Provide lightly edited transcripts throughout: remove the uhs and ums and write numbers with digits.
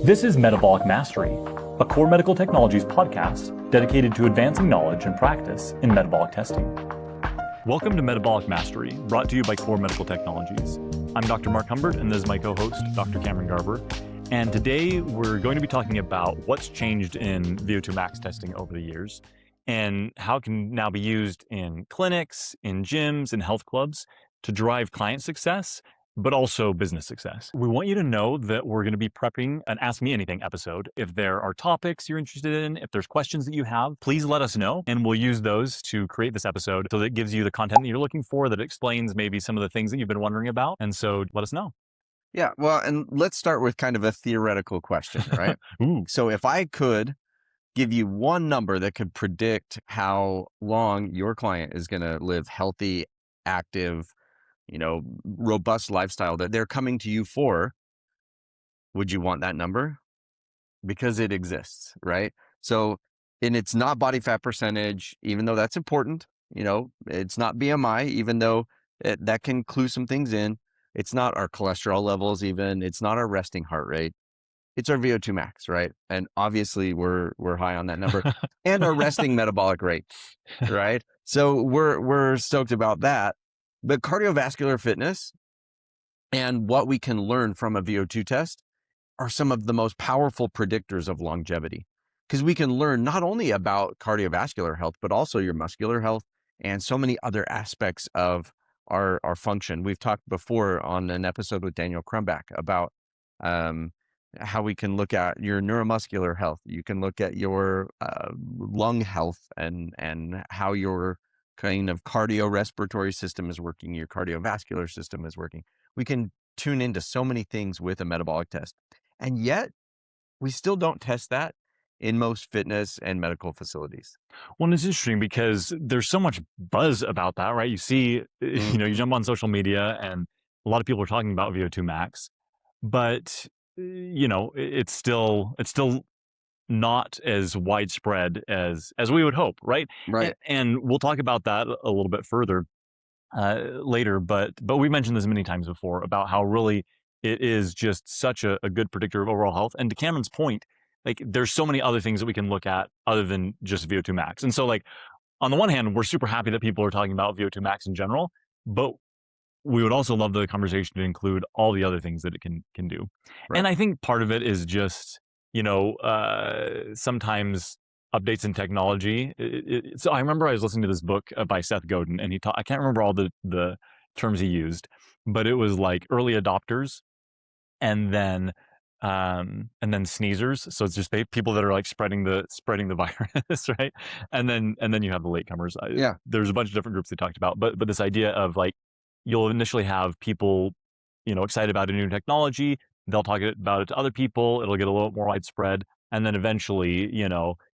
This is Metabolic Mastery, a KORR Medical Technologies podcast dedicated to advancing knowledge and practice in metabolic testing. Welcome to Metabolic Mastery, brought to you by KORR Medical Technologies. I'm Dr. Marc Humbert, and this is my co-host, Dr. Cameron Garber. And today we're going to be talking about what's changed in VO2 max testing over the years and how it can now be used in clinics, in gyms, in health clubs to drive client success, but also business success. We want you to know that we're going to be prepping an Ask Me Anything episode. If there are topics you're interested in, if there's questions that you have, please let us know, and we'll use those to create this episode so that it gives you the content that you're looking for, that explains maybe some of the things that you've been wondering about. And so let us know. Yeah, well, and let's start with kind of a theoretical question, right? Ooh. So if I could give you one number that could predict how long your client is going to live healthy, active, robust lifestyle that they're coming to you for, would you want that number? Because it exists, right? So, and it's not body fat percentage, even though that's important. It's not BMI, even though that can clue some things in. It's not our cholesterol levels even. It's not our resting heart rate. It's our VO2 max, right? And obviously we're high on that number and our resting metabolic rate, right? So we're stoked about that. But cardiovascular fitness and what we can learn from a VO2 test are some of the most powerful predictors of longevity, because we can learn not only about cardiovascular health, but also your muscular health and so many other aspects of our function. We've talked before on an episode with Daniel Crumbach about how we can look at your neuromuscular health. You can look at your lung health and how your kind of cardiorespiratory system is working, your cardiovascular system is working. We can tune into so many things with a metabolic test. And yet we still don't test that in most fitness and medical facilities. Well, and it's interesting because there's so much buzz about that, right? You see, you jump on social media and a lot of people are talking about VO2 max, but it's still not as widespread as we would hope, right? Right. And we'll talk about that a little bit further later, but we mentioned this many times before about how really it is just such a good predictor of overall health. And to Cameron's point, like there's so many other things that we can look at other than just VO2 max. And so like on the one hand, we're super happy that people are talking about VO2 max in general, but we would also love the conversation to include all the other things that it can do. Right. And I think part of it is just, sometimes updates in technology. So I remember I was listening to this book by Seth Godin, and I can't remember all the terms he used, but it was like early adopters and then sneezers. So it's just people that are like spreading the virus, right? And then you have the latecomers. Yeah. There's a bunch of different groups they talked about, but this idea of like, you'll initially have people, excited about a new technology. They'll talk about it to other people. It'll get a little more widespread. And then eventually,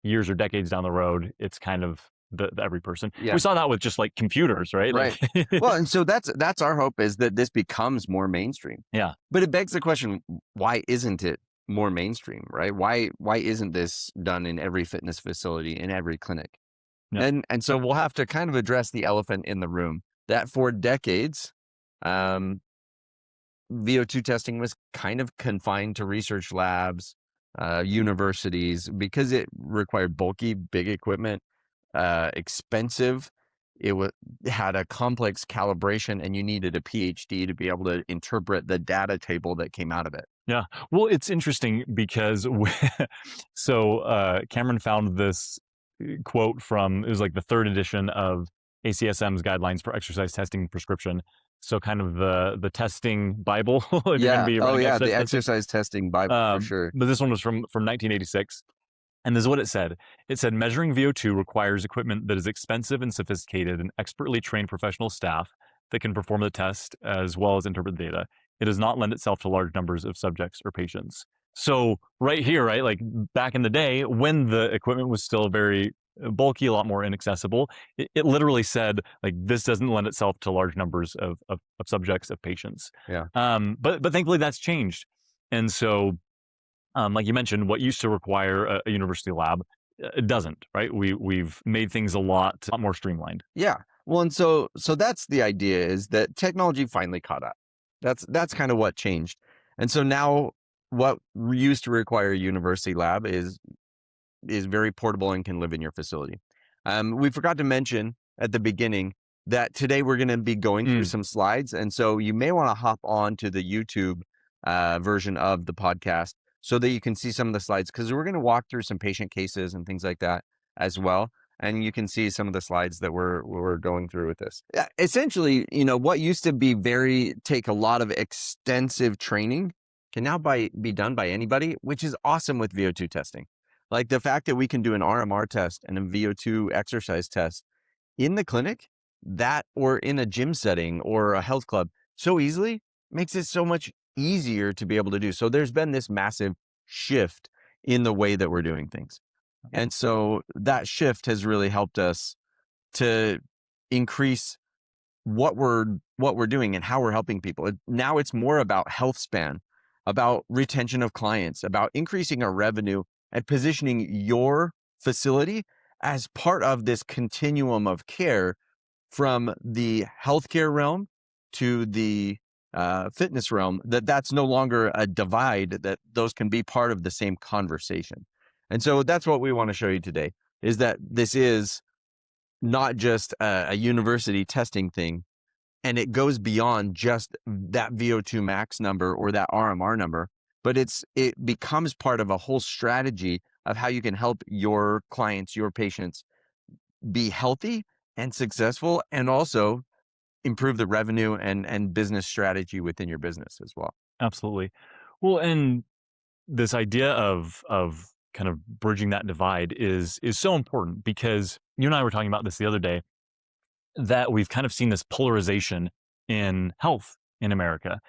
years or decades down the road, it's kind of the every person. Yeah. We saw that with just like computers, right? Right. Well, and so that's our hope, is that this becomes more mainstream. Yeah. But it begs the question, why isn't it more mainstream, right? Why isn't this done in every fitness facility, in every clinic? Yeah. And so we'll have to kind of address the elephant in the room, that for decades, VO2 testing was kind of confined to research labs, universities, because it required bulky, big equipment, expensive. It had a complex calibration, and you needed a PhD to be able to interpret the data table that came out of it. Yeah. Well, it's interesting because Cameron found this quote from, it was like the third edition of ACSM's guidelines for exercise testing prescription. So kind of the testing Bible. Yeah. The exercise testing Bible for sure. But this one was from 1986. And this is what it said. It said, measuring VO2 requires equipment that is expensive and sophisticated and expertly trained professional staff that can perform the test as well as interpret the data. It does not lend itself to large numbers of subjects or patients. So right here, right, like back in the day when the equipment was still very bulky, a lot more inaccessible, it literally said like, this doesn't lend itself to large numbers of subjects, of patients. Yeah. But thankfully that's changed. And so, like you mentioned, what used to require a university lab, it doesn't, right? We've made things a lot more streamlined. Yeah. Well, and so that's the idea, is that technology finally caught up. That's kind of what changed. And so now what used to require a university lab is very portable and can live in your facility. We forgot to mention at the beginning that today we're going to be going through some slides. And so you may want to hop on to the YouTube version of the podcast so that you can see some of the slides, because we're going to walk through some patient cases and things like that as well. And you can see some of the slides that we're going through with this. Essentially, what used to take a lot of extensive training can now be done by anybody, which is awesome with VO2 testing. Like the fact that we can do an RMR test and a VO2 exercise test in the clinic, or in a gym setting or a health club so easily, makes it so much easier to be able to do. So there's been this massive shift in the way that we're doing things. And so that shift has really helped us to increase what we're doing and how we're helping people. Now it's more about health span, about retention of clients, about increasing our revenue and positioning your facility as part of this continuum of care from the healthcare realm to the fitness realm, that's no longer a divide, that those can be part of the same conversation. And so that's what we want to show you today, is that this is not just a university testing thing, and it goes beyond just that VO2 max number or that RMR number, but it becomes part of a whole strategy of how you can help your clients, your patients, be healthy and successful, and also improve the revenue and business strategy within your business as well. Absolutely. Well, and this idea of kind of bridging that divide is so important, because you and I were talking about this the other day, that we've kind of seen this polarization in health in America.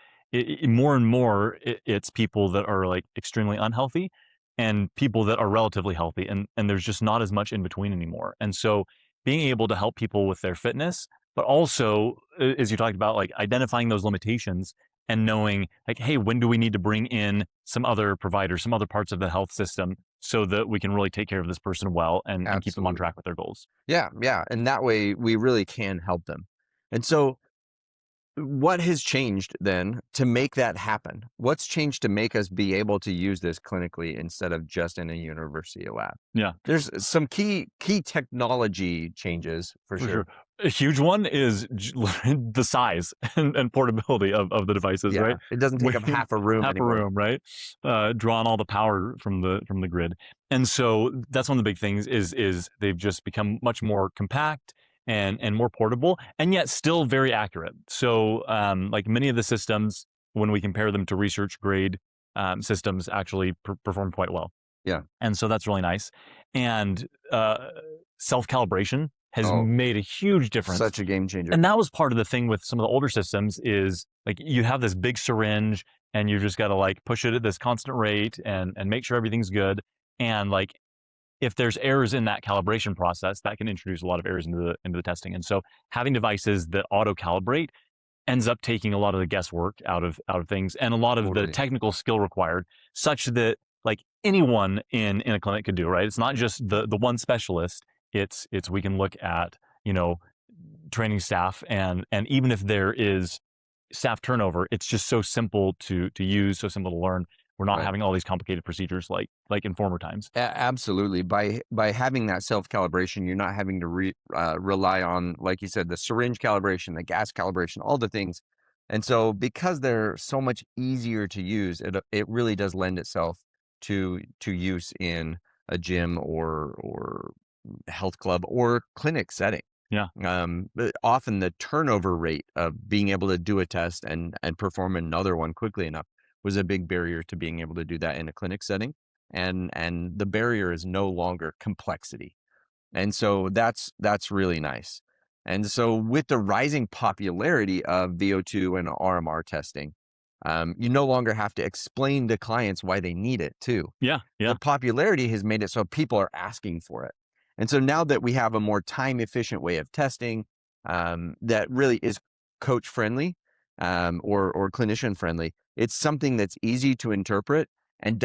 More and more, it's people that are like extremely unhealthy and people that are relatively healthy, and there's just not as much in between anymore. And so being able to help people with their fitness, but also, as you talked about, like identifying those limitations and knowing like, hey, when do we need to bring in some other providers, some other parts of the health system, so that we can really take care of this person well and keep them on track with their goals. Yeah. And that way we really can help them. And so what has changed then to make that happen? What's changed to make us be able to use this clinically instead of just in a university lab? Yeah. There's some key technology changes for sure. A huge one is the size and portability of the devices, right? It doesn't take up half a room anymore. Right? Drawing all the power from the grid. And so that's one of the big things is they've just become much more compact and more portable, and yet still very accurate. So like many of the systems, when we compare them to research grade systems, actually perform quite well. Yeah. And so that's really nice. And self-calibration has made a huge difference. Such a game changer. And that was part of the thing with some of the older systems, is like you have this big syringe and you just got to like push it at this constant rate and make sure everything's good. And like, if there's errors in that calibration process, that can introduce a lot of errors into the testing. And so having devices that auto calibrate ends up taking a lot of the guesswork out of things, and a lot of the technical skill required, such that like anyone in a clinic could do, right? It's not just the one specialist. It's we can look at, training staff, and even if there is staff turnover, it's just so simple to use, so simple to learn. We're not having all these complicated procedures like in former times. Absolutely. By having that self-calibration, you're not having to rely on, like you said, the syringe calibration, the gas calibration, all the things. And so because they're so much easier to use, it really does lend itself to use in a gym or health club or clinic setting. Yeah. But often the turnover rate of being able to do a test and perform another one quickly enough was a big barrier to being able to do that in a clinic setting. And the barrier is no longer complexity. And so that's really nice. And so with the rising popularity of VO2 and RMR testing, you no longer have to explain to clients why they need it too. Yeah. The popularity has made it so people are asking for it. And so now that we have a more time efficient way of testing that really is coach friendly or clinician friendly, it's something that's easy to interpret and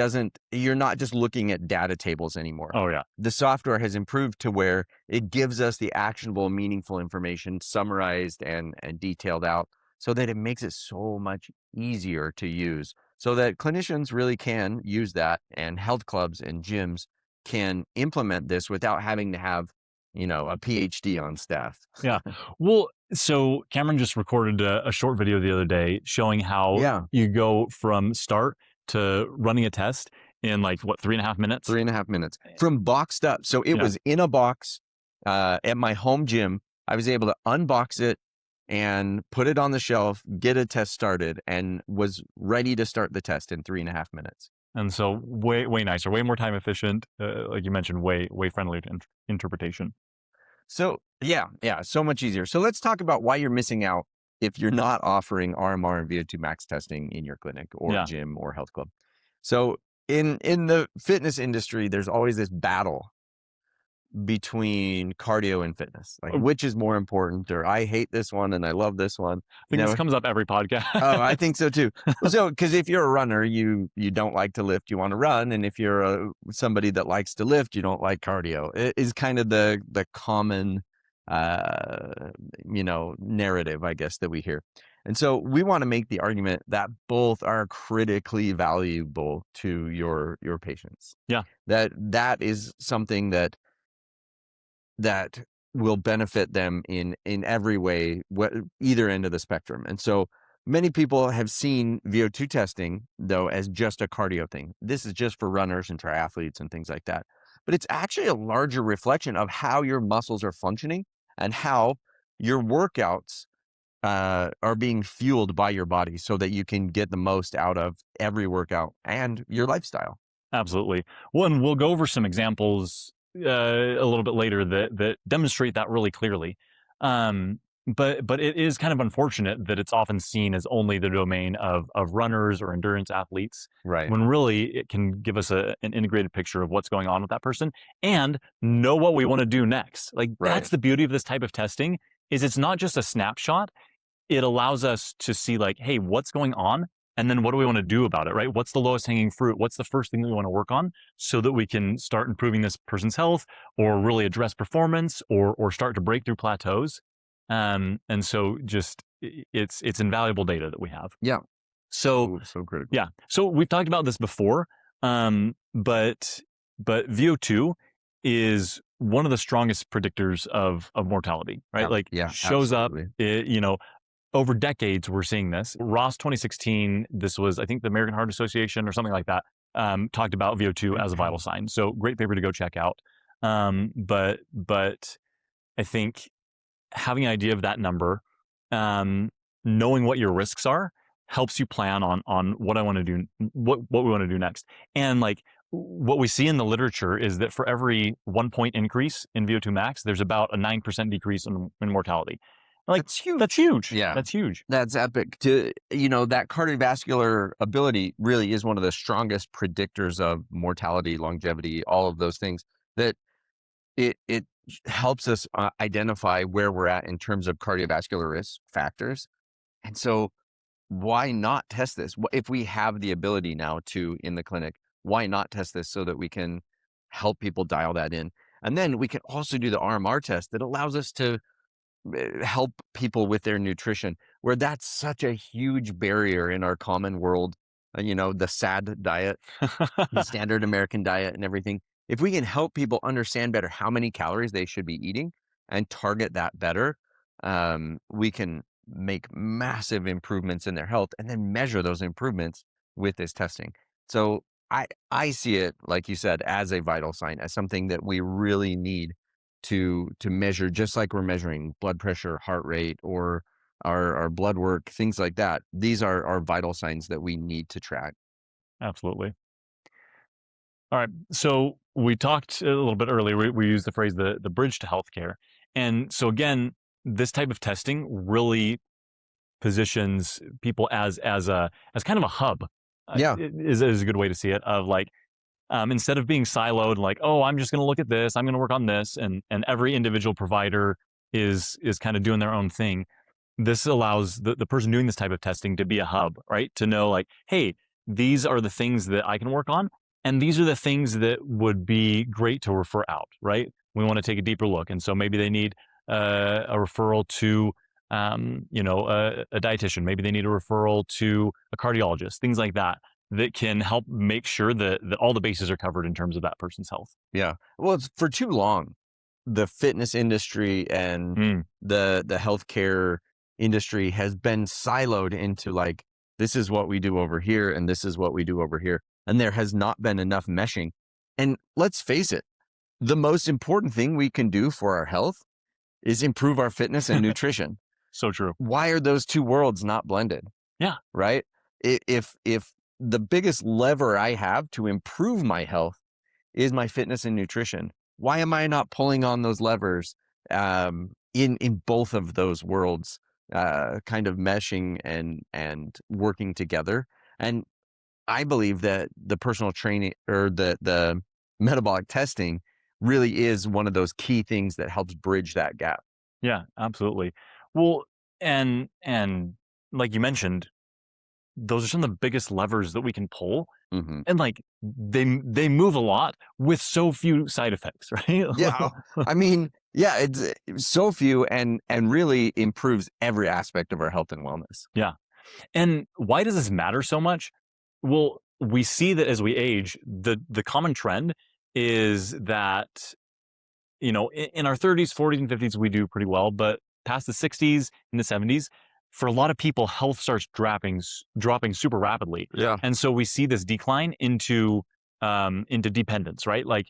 you're not just looking at data tables anymore. Oh yeah. The software has improved to where it gives us the actionable, meaningful information summarized and detailed out, so that it makes it so much easier to use, so that clinicians really can use that, and health clubs and gyms can implement this without having to have, a PhD on staff. Yeah. Well, so Cameron just recorded a short video the other day showing how Yeah. you go from start to running a test in like, what, 3.5 minutes? 3.5 minutes from boxed up. So it Yeah. was in a box at my home gym. I was able to unbox it and put it on the shelf, get a test started, and was ready to start the test in 3.5 minutes. And so way nicer, way more time efficient. Like you mentioned, way friendlier to interpretation. So yeah, so much easier. So let's talk about why you're missing out if you're not offering RMR and VO2 max testing in your clinic or Yeah. gym or health club. So in the fitness industry, there's always this battle between cardio and fitness, like which is more important, or I hate this one and I love this one. I think this comes up every podcast. Oh, I think so too. So, because if you're a runner, you don't like to lift, you want to run, and if you're somebody that likes to lift, you don't like cardio. It is kind of the common, narrative, I guess, that we hear. And so we want to make the argument that both are critically valuable to your patients. Yeah. That is something that will benefit them in every way, either end of the spectrum. And so many people have seen VO2 testing, though, as just a cardio thing. This is just for runners and triathletes and things like that. But it's actually a larger reflection of how your muscles are functioning and how your workouts are being fueled by your body so that you can get the most out of every workout and your lifestyle. Absolutely. Well, and we'll go over some examples a little bit later that demonstrate that really clearly. But it is kind of unfortunate that it's often seen as only the domain of runners or endurance athletes, Right. when really it can give us an integrated picture of what's going on with that person and know what we want to do next. Like that's the beauty of this type of testing, is it's not just a snapshot. It allows us to see like, hey, what's going on? And then what do we want to do about it, right? What's the lowest hanging fruit? What's the first thing that we want to work on so that we can start improving this person's health or really address performance or start to break through plateaus? And so just it's invaluable data that we have. Yeah. So critical. Yeah. So we've talked about this before, but VO2 is one of the strongest predictors of mortality, right? Like shows absolutely. up, over decades, we're seeing this. Ross 2016, this was, I think, the American Heart Association or something like that, talked about VO2 as a vital sign. So great paper to go check out. But I think having an idea of that number, knowing what your risks are, helps you plan on what I want to do, what we want to do next. And like what we see in the literature is that for every 1 point increase in VO2 max, there's about a 9% decrease in mortality. Like that's huge. That's huge. Yeah. That's huge. That's epic. That cardiovascular ability really is one of the strongest predictors of mortality, longevity, all of those things, that it helps us identify where we're at in terms of cardiovascular risk factors. And so why not test this? If we have the ability now to in the clinic, why not test this so that we can help people dial that in? And then we can also do the RMR test that allows us to help people with their nutrition, where that's such a huge barrier in our common world, the SAD diet, the standard American diet and everything. If we can help people understand better how many calories they should be eating and target that better, we can make massive improvements in their health and then measure those improvements with this testing. So I see it, like you said, as a vital sign, as something that we really need to measure, just like we're measuring blood pressure, heart rate, or our blood work, things like that. These are vital signs that we need to track. Absolutely. All right. So we talked a little bit earlier, we used the phrase the bridge to healthcare. And so again, this type of testing really positions people as kind of a hub. Yeah. Is a good way to see it, of like, instead of being siloed, like, oh, I'm just going to look at this, I'm going to work on this, and every individual provider is kind of doing their own thing. This allows the person doing this type of testing to be a hub, right? To know like, hey, these are the things that I can work on, and these are the things that would be great to refer out, right? We want to take a deeper look. And so maybe they need a referral to, a dietitian. Maybe they need a referral to a cardiologist, things like that. that can help make sure that all the bases are covered in terms of that person's health. Yeah. Well, it's for too long, the fitness industry and the healthcare industry has been siloed into like, this is what we do over here and this is what we do over here. And there has not been enough meshing. And let's face it, the most important thing we can do for our health is improve our fitness and nutrition. So true. Why are those two worlds not blended? Yeah. Right? If the biggest lever I have to improve my health is my fitness and nutrition, why am I not pulling on those levers in both of those worlds, kind of meshing and working together? And I believe that the personal training or the metabolic testing really is one of those key things that helps bridge that gap. Yeah, absolutely. Well, and like you mentioned, those are some of the biggest levers that we can pull. Mm-hmm. And like they move a lot with so few side effects, right? Yeah. I mean, yeah, it's so few and really improves every aspect of our health and wellness. Yeah. And why does this matter so much? Well, we see that as we age, the common trend is that, you know, in our 30s, 40s, and 50s, we do pretty well, but past the 60s and the 70s, for a lot of people, health starts dropping super rapidly. Yeah. And so we see this decline into dependence, right? Like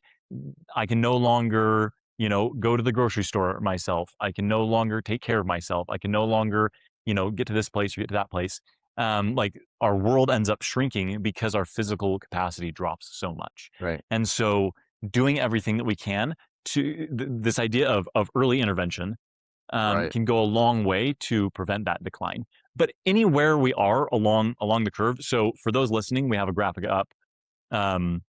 I can no longer, you know, go to the grocery store myself. I can no longer take care of myself. I can no longer, you know, get to this place or get to that place. Like our world ends up shrinking because our physical capacity drops so much. Right. And so doing everything that we can to this idea of early intervention can go a long way to prevent that decline. But anywhere we are along the curve. So for those listening, we have a graphic up, and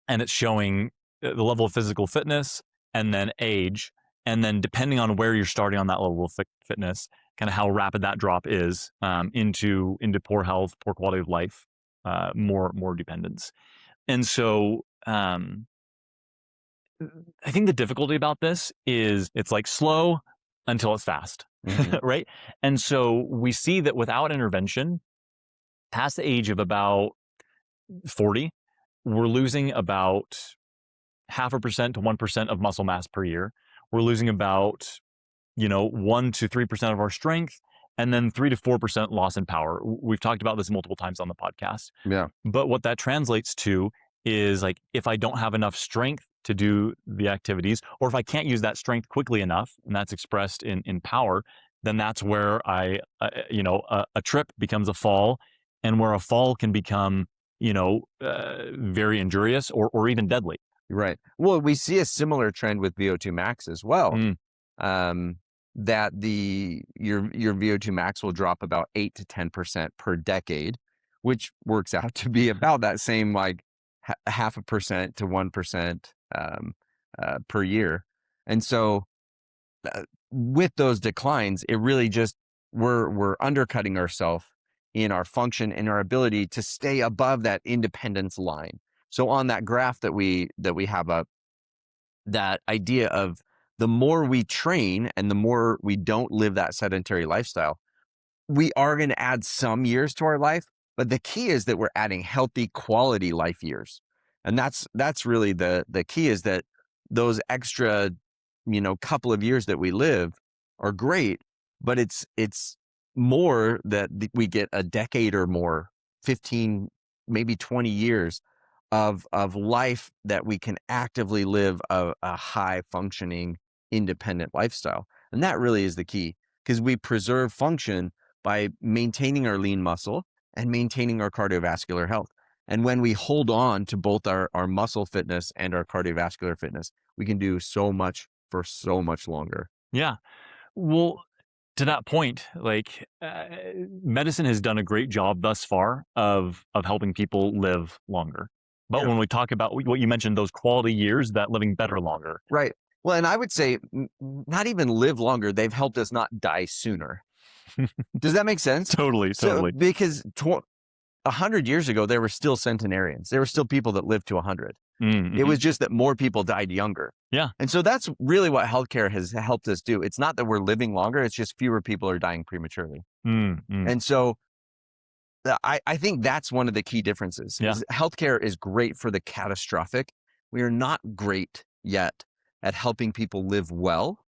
it's showing the level of physical fitness and then age, and then depending on where you're starting on that level of fitness, kind of how rapid that drop is into poor health, poor quality of life, more dependence. And so I think the difficulty about this is it's like slow until it's fast, right? And so we see that without intervention, past the age of about 40, we're losing about 0.5% to 1% of muscle mass per year. We're losing about, 1 to 3% of our strength, and then 3 to 4% loss in power. We've talked about this multiple times on the podcast. Yeah. But what that translates to is like, if I don't have enough strength to do the activities, or if I can't use that strength quickly enough, and that's expressed in power, then that's where a trip becomes a fall, and where a fall can become, very injurious or even deadly. Right. Well, we see a similar trend with VO2 max as well. That your VO2 max will drop about 8 to 10% per decade, which works out to be about that same like 0.5% to 1% per year. And so with those declines, it really just we're undercutting ourselves in our function and our ability to stay above that independence line. So on that graph that we have up, that idea of the more we train and the more we don't live that sedentary lifestyle, we are going to add some years to our life, but the key is that we're adding healthy quality life years. And that's really the key, is that those extra, couple of years that we live are great, but it's more that we get a decade or more, 15, maybe 20 years of life that we can actively live a high functioning, independent lifestyle. And that really is the key, because we preserve function by maintaining our lean muscle and maintaining our cardiovascular health. And when we hold on to both our muscle fitness and our cardiovascular fitness, we can do so much for so much longer. Yeah. Well, to that point, like medicine has done a great job thus far of helping people live longer. But when we talk about what you mentioned, those quality years, that living better longer. Right. Well, and I would say not even live longer, they've helped us not die sooner. Does that make sense? Totally. Because 100 years ago, there were still centenarians. There were still people that lived to 100. It was just that more people died younger. Yeah. And so that's really what healthcare has helped us do. It's not that we're living longer, it's just fewer people are dying prematurely. And so I think that's one of the key differences. Yeah. Is healthcare is great for the catastrophic. We are not great yet at helping people live well.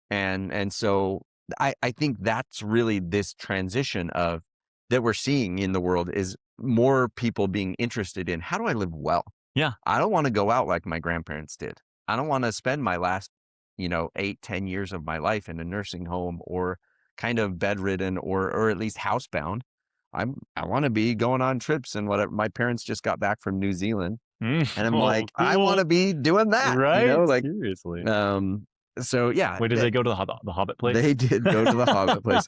And so I think that's really this transition of that we're seeing in the world is more people being interested in, how do I live well? Yeah. I don't want to go out like my grandparents did. I don't want to spend my last, 8-10 years of my life in a nursing home or kind of bedridden or at least housebound. I want to be going on trips and whatever. My parents just got back from New Zealand, and I'm Oh, like, I want cool. to be doing that, Right? like, Seriously. so yeah, Wait, did they go to the Hobbit place? they did go to the Hobbit place.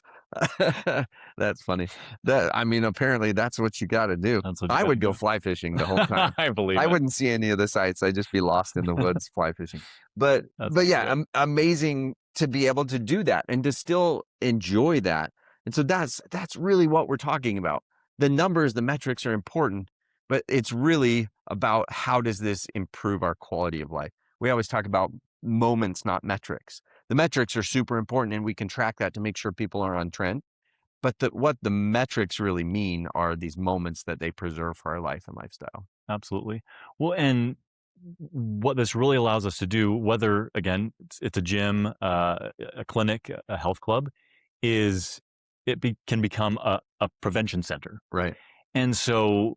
That's funny. Apparently that's what you got to do. That's what you I gotta would go do. fly fishing the whole time. I believe I it. wouldn't see any of the sights. I'd just be lost in the woods fly fishing. But That's yeah, great. amazing to be able to do that and to still enjoy that. And so that's really what we're talking about. The numbers, the metrics are important, but it's really about how does this improve our quality of life. We always talk about moments, not metrics. The metrics are super important and we can track that to make sure people are on trend. But what the metrics really mean are these moments that they preserve for our life and lifestyle. Absolutely. Well, and what this really allows us to do, whether again it's a gym, a clinic, a health club, is can become a prevention center. Right. And so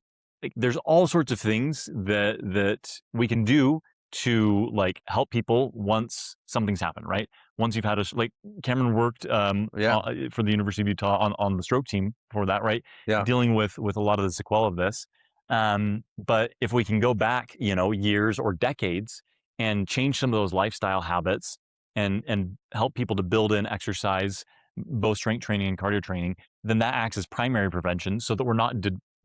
there's all sorts of things that we can do to like help people once something's happened, right? Once you've had like Cameron worked for the University of Utah on the stroke team for that, right? Yeah. Dealing with a lot of the sequelae of this. But if we can go back, years or decades and change some of those lifestyle habits and help people to build in exercise, both strength training and cardio training, then that acts as primary prevention so that we're not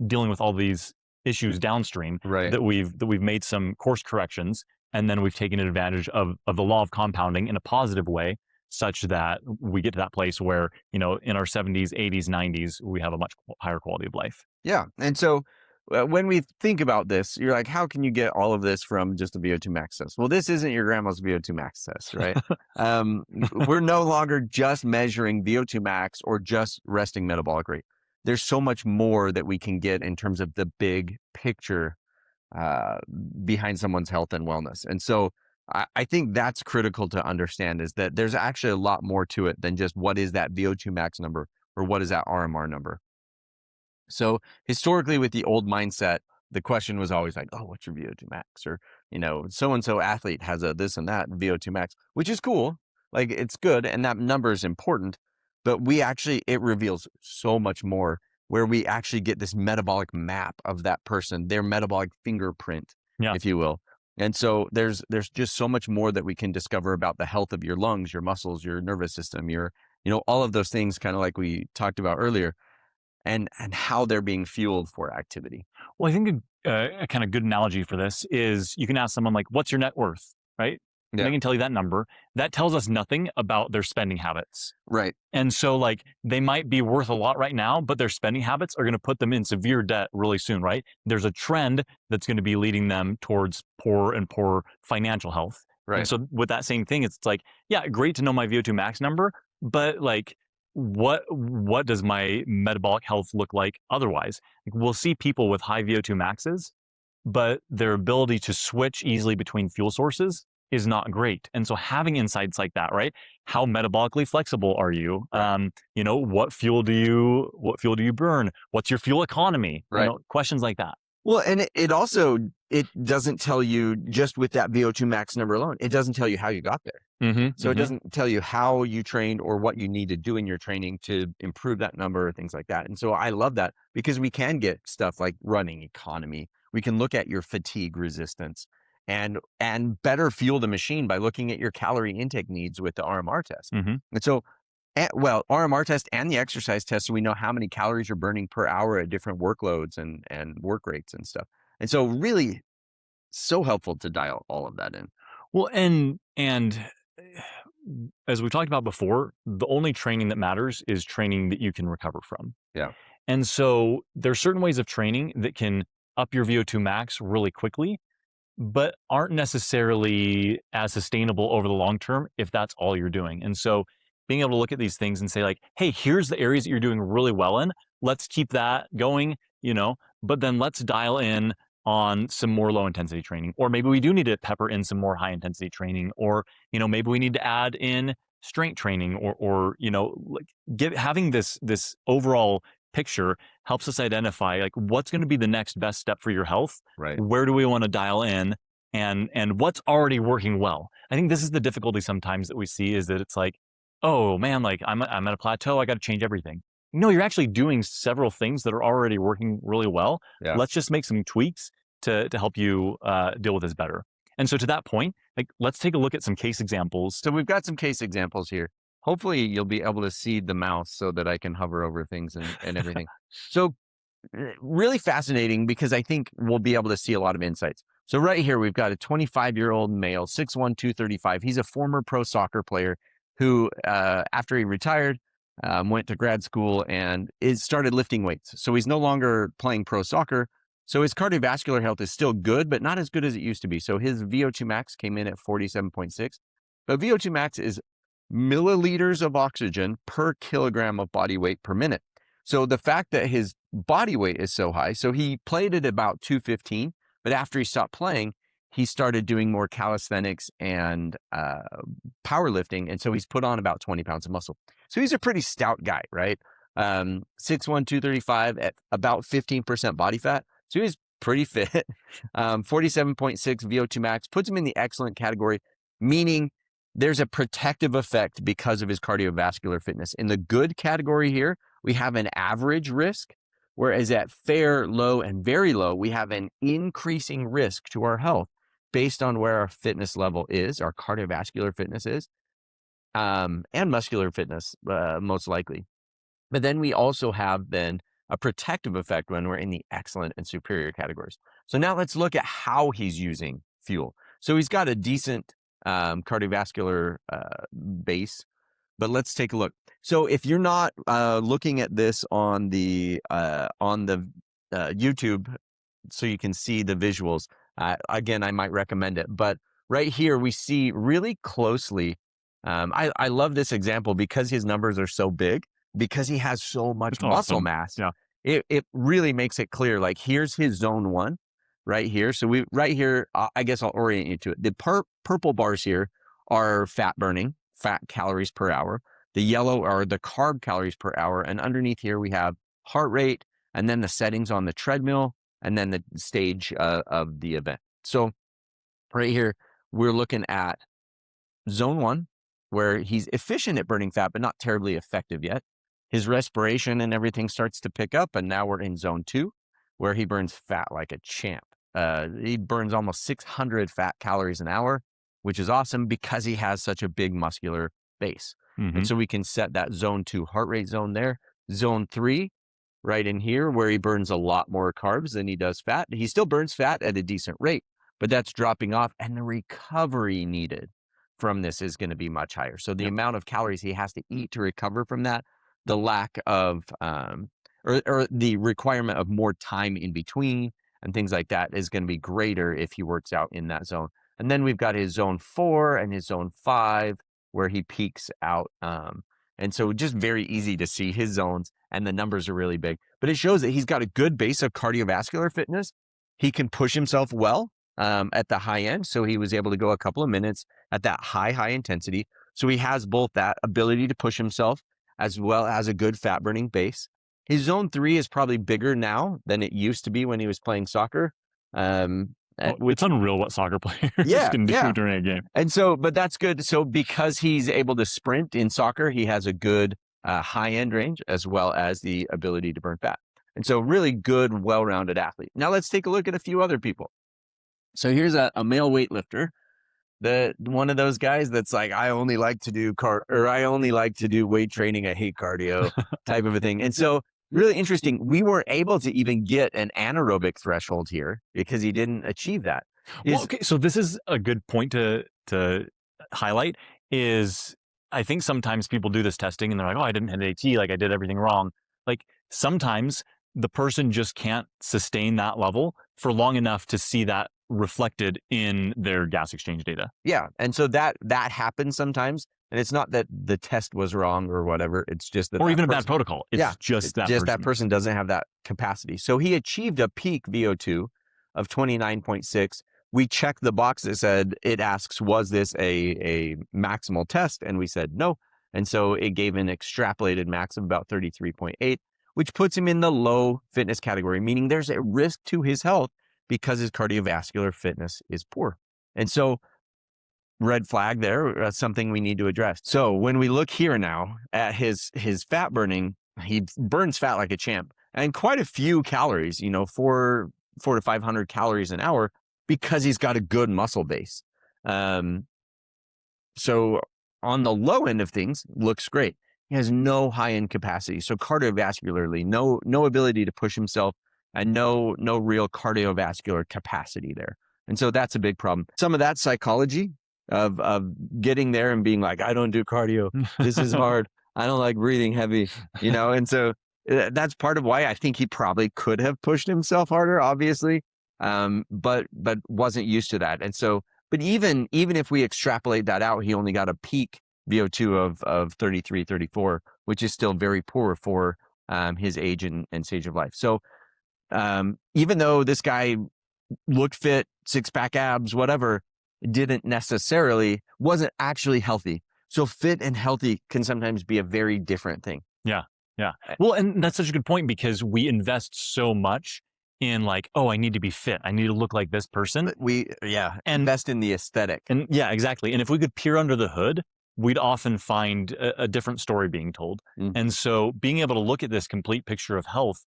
dealing with all these issues downstream, Right. that we've made some course corrections and then we've taken advantage of the law of compounding in a positive way, such that we get to that place where, in our 70s, 80s, 90s, we have a much higher quality of life. Yeah. And so when we think about this, you're like, how can you get all of this from just a VO2 max test? Well, this isn't your grandma's VO2 max test, right? We're no longer just measuring VO2 max or just resting metabolic rate. There's so much more that we can get in terms of the big picture behind someone's health and wellness. And so I think that's critical to understand, is that there's actually a lot more to it than just what is that VO2 max number or what is that RMR number. So historically, with the old mindset, the question was always like, oh, what's your VO2 max? Or, so-and-so athlete has a this and that VO2 max, which is cool. Like, it's good. And that number is important, but it reveals so much more, where we actually get this metabolic map of that person, their metabolic fingerprint, if you will. And so there's just so much more that we can discover about the health of your lungs, your muscles, your nervous system, all of those things, kind of like we talked about earlier, and how they're being fueled for activity. Well, I think a kind of good analogy for this is you can ask someone like, what's your net worth, right? Yeah. They can tell you that number. That tells us nothing about their spending habits. Right. And so like they might be worth a lot right now, but their spending habits are going to put them in severe debt really soon, right? There's a trend that's going to be leading them towards poorer and poorer financial health. Right. And so with that same thing, it's like, yeah, great to know my VO2 max number, but like, what does my metabolic health look like otherwise? We'll see people with high VO2 maxes, but their ability to switch easily between fuel sources is not great. And so having insights like that, right? How metabolically flexible are you? Right. What fuel do you burn? What's your fuel economy? Right. Questions like that. Well, and it doesn't tell you just with that VO2 max number alone. It doesn't tell you how you got there. So it doesn't tell you how you trained or what you need to do in your training to improve that number or things like that. And so I love that, because we can get stuff like running economy. We can look at your fatigue resistance and better fuel the machine by looking at your calorie intake needs with the RMR test. And so, RMR test and the exercise test, so we know how many calories you're burning per hour at different workloads and work rates and stuff. And so really so helpful to dial all of that in. Well, and as we've talked about before, the only training that matters is training that you can recover from. Yeah. And so there's certain ways of training that can up your VO2 max really quickly, but aren't necessarily as sustainable over the long term if that's all you're doing. And so being able to look at these things and say like, hey, here's the areas that you're doing really well in, let's keep that going, but then let's dial in on some more low intensity training, or maybe we do need to pepper in some more high intensity training, or, maybe we need to add in strength training, or having this overall picture helps us identify like what's going to be the next best step for your health. Right. Where do we want to dial in, and what's already working well? I think this is the difficulty sometimes that we see, is that it's like, oh man, like I'm at a plateau, I got to change everything. No, you're actually doing several things that are already working really well. Yeah. Let's just make some tweaks to help you deal with this better. And so to that point, like, let's take a look at some case examples. So we've got some case examples here. Hopefully you'll be able to see the mouse so that I can hover over things and everything. So really fascinating, because I think we'll be able to see a lot of insights. So right here, we've got a 25-year-old male, 6'1", 235. He's a former pro soccer player who, after he retired, went to grad school and started lifting weights. So he's no longer playing pro soccer. So his cardiovascular health is still good, but not as good as it used to be. So his VO2 max came in at 47.6. But VO2 max is milliliters of oxygen per kilogram of body weight per minute. So the fact that his body weight is so high, so he played at about 215, but after he stopped playing, he started doing more calisthenics and powerlifting. And so he's put on about 20 pounds of muscle. So he's a pretty stout guy, right? 6'1", 235 at about 15% body fat. So he's pretty fit. 47.6 VO2 max puts him in the excellent category, meaning there's a protective effect because of his cardiovascular fitness. In the good category here, we have an average risk, whereas at fair, low, and very low, we have an increasing risk to our health based on where our fitness level is, our cardiovascular fitness is, and muscular fitness, most likely. But then we also have then a protective effect when we're in the excellent and superior categories. So now let's look at how he's using fuel. So he's got a decent cardiovascular base, but let's take a look. So if you're not looking at this on the YouTube, so you can see the visuals, again, I might recommend it. But right here, we see really closely. I love this example because his numbers are so big, because he has so much muscle mass. Yeah. It really makes it clear. Like, here's his zone 1 right here. So right here, I guess I'll orient you to it. The purple bars here are fat burning, fat calories per hour. The yellow are the carb calories per hour. And underneath here, we have heart rate, and then the settings on the treadmill, and then the stage of the event. So right here, we're looking at zone 1, where he's efficient at burning fat, but not terribly effective yet. His respiration and everything starts to pick up, and now we're in zone 2, where he burns fat like a champ. He burns almost 600 fat calories an hour, which is awesome because he has such a big muscular base. Mm-hmm. And so we can set that zone 2 heart rate zone there. Zone 3, right in here, where he burns a lot more carbs than he does fat. He still burns fat at a decent rate, but that's dropping off, and the recovery needed from this is going to be much higher. So the amount of calories he has to eat to recover from that, the lack of, or the requirement of more time in between and things like that is going to be greater if he works out in that zone. And then we've got his zone 4 and his zone 5, where he peaks out. And so just very easy to see his zones, and the numbers are really big. But it shows that he's got a good base of cardiovascular fitness. He can push himself well at the high end. So he was able to go a couple of minutes at that high intensity. So he has both that ability to push himself as well as a good fat burning base. His zone 3 is probably bigger now than it used to be when he was playing soccer. It's unreal what soccer players can do during a game. And so, but that's good. So because he's able to sprint in soccer, he has a good high end range as well as the ability to burn fat. And so really good, well-rounded athlete. Now let's take a look at a few other people. So here's a male weightlifter, one of those guys that's like, I only like to do weight training. I hate cardio type of a thing. And so really interesting. We weren't able to even get an anaerobic threshold here because he didn't achieve that. Okay, so this is a good point to highlight. Is I think sometimes people do this testing and they're like, oh, I didn't hit AT, like I did everything wrong. Like sometimes the person just can't sustain that level for long enough to see that reflected in their gas exchange data. Yeah, and so that happens sometimes. And it's not that the test was wrong or whatever. It's just that or that even a person, bad protocol. It's just that just person. that person doesn't have that capacity. So he achieved a peak VO2 of 29.6. We checked the box that said, it asks, was this a maximal test? And we said no. And so it gave an extrapolated max of about 33.8, which puts him in the low fitness category, meaning there's a risk to his health because his cardiovascular fitness is poor. And so red flag there, something we need to address. So when we look here now at his fat burning, he burns fat like a champ and quite a few calories, 400 to 500 calories an hour because he's got a good muscle base. So on the low end of things, looks great. He has no high end capacity. So cardiovascularly, no ability to push himself and no real cardiovascular capacity there. And so that's a big problem. Some of that psychology of getting there and being like, I don't do cardio. This is hard. I don't like breathing heavy, and so that's part of why I think he probably could have pushed himself harder, obviously, but wasn't used to that. And so, but even if we extrapolate that out, he only got a peak VO2 of 33, 34, which is still very poor for his age and stage of life. So even though this guy looked fit, six-pack abs, whatever, wasn't actually healthy. So fit and healthy can sometimes be a very different thing. Yeah. Well, and that's such a good point because we invest so much in like, oh, I need to be fit. I need to look like this person. And invest in the aesthetic. And yeah, exactly. And if we could peer under the hood, we'd often find a different story being told. Mm-hmm. And so being able to look at this complete picture of health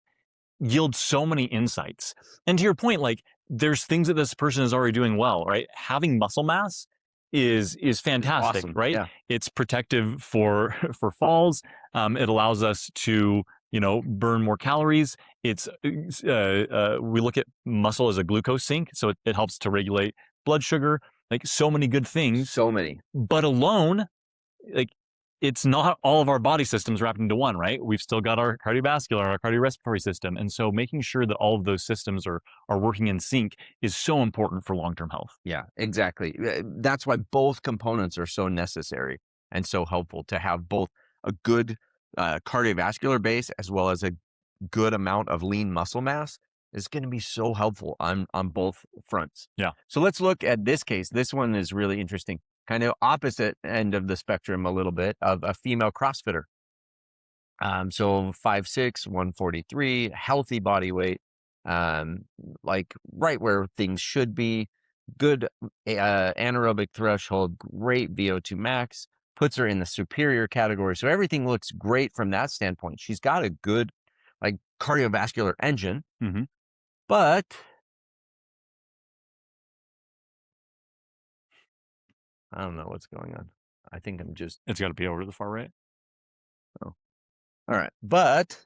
yields so many insights. And to your point, like there's things that this person is already doing well, right? Having muscle mass is fantastic, awesome. Right? Yeah. It's protective for falls. It allows us to, burn more calories. It's we look at muscle as a glucose sink, so it helps to regulate blood sugar. Like so many good things. So many. But alone, like it's not all of our body systems wrapped into one, right? We've still got our cardiovascular, our cardiorespiratory system. And so making sure that all of those systems are working in sync is so important for long-term health. Yeah, exactly. That's why both components are so necessary and so helpful to have both a good cardiovascular base as well as a good amount of lean muscle mass is going to be so helpful on both fronts. Yeah. So let's look at this case. This one is really interesting. Kind of opposite end of the spectrum a little bit of a female CrossFitter. So 5'6", 143, healthy body weight, like right where things should be, good anaerobic threshold, great VO2 max, puts her in the superior category. So everything looks great from that standpoint. She's got a good like cardiovascular engine, but I don't know what's going on. I think it's got to be over to the far right. Oh, all right. But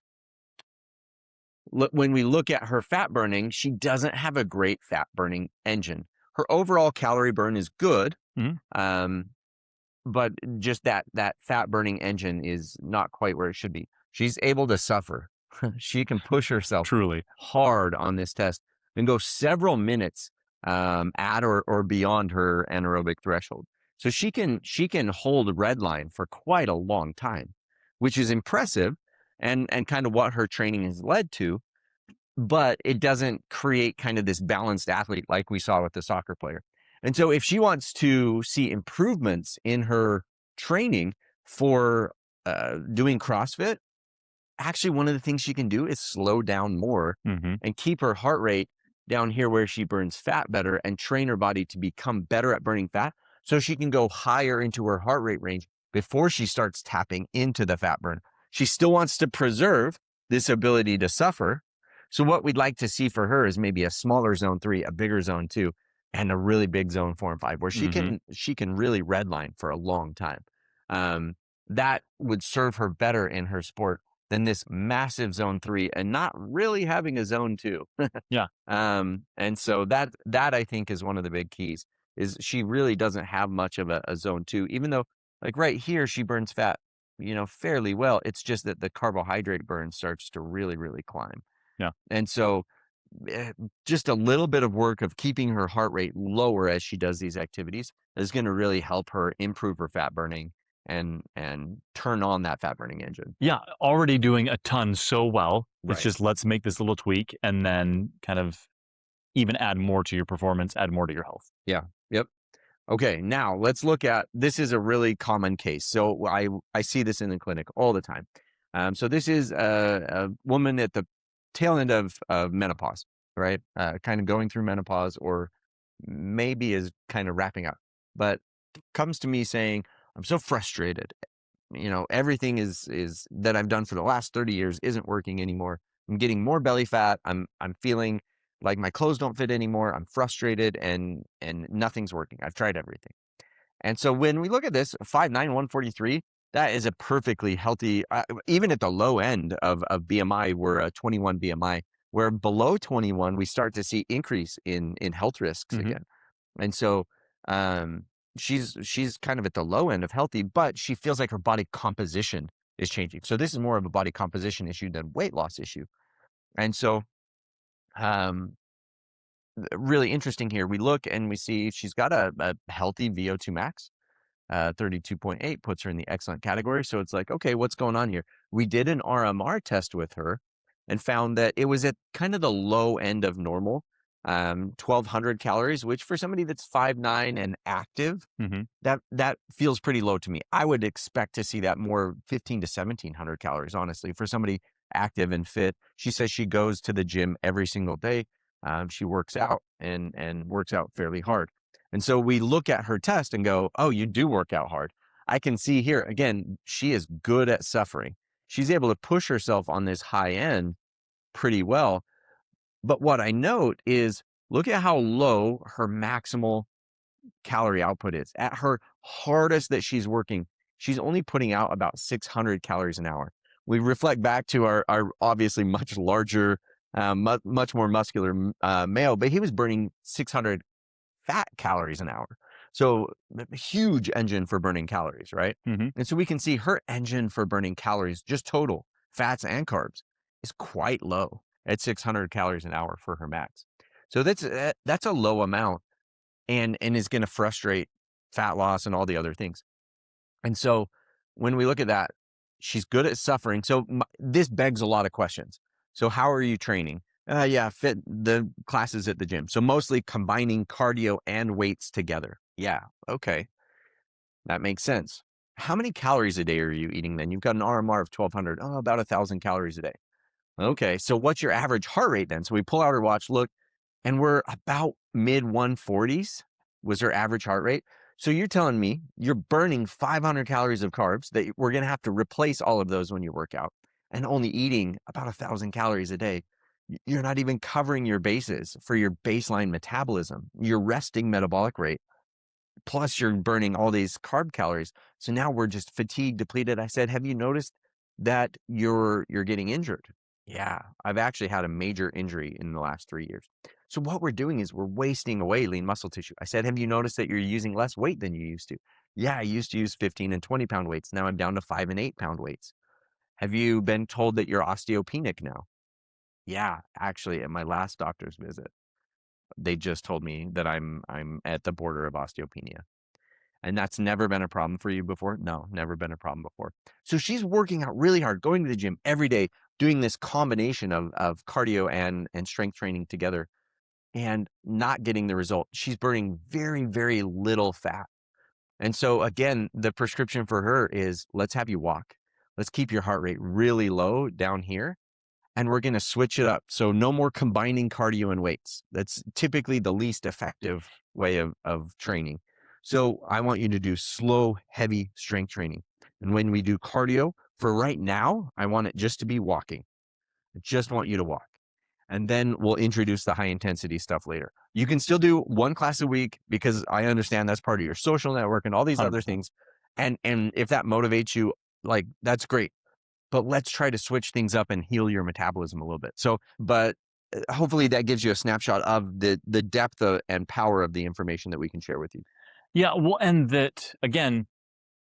when we look at her fat burning, she doesn't have a great fat burning engine. Her overall calorie burn is good. But just that fat burning engine is not quite where it should be. She's able to suffer. She can push herself truly hard on this test and go several minutes at or beyond her anaerobic threshold. So she can hold a red line for quite a long time, which is impressive and kind of what her training has led to, but it doesn't create kind of this balanced athlete like we saw with the soccer player. And so if she wants to see improvements in her training for doing CrossFit, actually one of the things she can do is slow down more and keep her heart rate down here where she burns fat better and train her body to become better at burning fat so she can go higher into her heart rate range before she starts tapping into the fat burn. She still wants to preserve this ability to suffer. So what we'd like to see for her is maybe a smaller zone 3, a bigger zone 2, and a really big zone 4 and 5 where she can really redline for a long time. That would serve her better in her sport than this massive zone 3 and not really having a zone 2. Yeah. And so that I think is one of the big keys is she really doesn't have much of a zone 2, even though like right here, she burns fat, fairly well. It's just that the carbohydrate burn starts to really, really climb. Yeah. And so just a little bit of work of keeping her heart rate lower as she does these activities is going to really help her improve her fat burning and turn on that fat burning engine. Yeah, already doing a ton so well. It's Right. just, let's make this little tweak and then kind of even add more to your performance, add more to your health. Yeah. Yep. Okay. Now let's look at, this is a really common case. So I see this in the clinic all the time. So this is a woman at the tail end of menopause, right? Kind of going through menopause, or maybe is kind of wrapping up, but comes to me saying, I'm so frustrated. Everything is that I've done for the last 30 years isn't working anymore. I'm getting more belly fat. I'm feeling like my clothes don't fit anymore. I'm frustrated, and nothing's working. I've tried everything. And so when we look at this, 5'9", 143, that is a perfectly healthy, even at the low end of BMI, we're a 21 BMI, where below 21, we start to see increase in health risks again. And so she's kind of at the low end of healthy, but she feels like her body composition is changing. So this is more of a body composition issue than weight loss issue. And so really interesting here, we look and we see she's got a healthy VO2 max. 32.8 puts her in the excellent category. So it's like, okay, what's going on here? We did an RMR test with her and found that it was at kind of the low end of normal, 1,200 calories, which for somebody that's 5'9" and active, that feels pretty low to me. I would expect to see that more 1,500 to 1,700 calories, honestly, for somebody active and fit. She says she goes to the gym every single day. She works out and works out fairly hard. And so we look at her test and go, oh, you do work out hard. I can see here, again, she is good at suffering. She's able to push herself on this high end pretty well. But what I note is, look at how low her maximal calorie output is. At her hardest that she's working, she's only putting out about 600 calories an hour. We reflect back to our obviously much larger, much more muscular male, but he was burning 600 fat calories an hour. So a huge engine for burning calories, right? And so we can see her engine for burning calories, just total fats and carbs, is quite low at 600 calories an hour for her max. So that's a low amount, and is going to frustrate fat loss and all the other things. And so when we look at that, she's good at suffering. So this begs a lot of questions. So how are you training? Fit the classes at the gym. So mostly combining cardio and weights together. Yeah, okay. That makes sense. How many calories a day are you eating then? You've got an RMR of 1,200. Oh, about 1,000 calories a day. Okay, so what's your average heart rate then? So we pull out her watch, look, and we're about mid 140s was her average heart rate. So you're telling me you're burning 500 calories of carbs that we're going to have to replace all of those when you work out, and only eating about 1,000 calories a day. You're not even covering your bases for your baseline metabolism, your resting metabolic rate, plus you're burning all these carb calories. So now we're just fatigued, depleted. I said, have you noticed that you're getting injured? Yeah, I've actually had a major injury in the last 3 years. So what we're doing is we're wasting away lean muscle tissue. I said, have you noticed that you're using less weight than you used to? Yeah, I used to use 15 and 20 pound weights. Now I'm down to 5 and 8 pound weights. Have you been told that you're osteopenic now? Yeah, actually, at my last doctor's visit, they just told me that I'm at the border of osteopenia. And that's never been a problem for you before? No, never been a problem before. So she's working out really hard, going to the gym every day, doing this combination of cardio and strength training together, and not getting the result. She's burning very, very little fat. And so again, the prescription for her is, let's have you walk. Let's keep your heart rate really low down here, and we're going to switch it up. So no more combining cardio and weights. That's typically the least effective way of training. So I want you to do slow, heavy strength training. And when we do cardio, for right now, I want it just to be walking. I just want you to walk. And then we'll introduce the high intensity stuff later. You can still do one class a week, because I understand that's part of your social network and all these 100%. other things. And if that motivates you, like, that's great. But let's try to switch things up and heal your metabolism a little bit. So, but hopefully that gives you a snapshot of the depth and power of the information that we can share with you. Yeah, well, and that, again,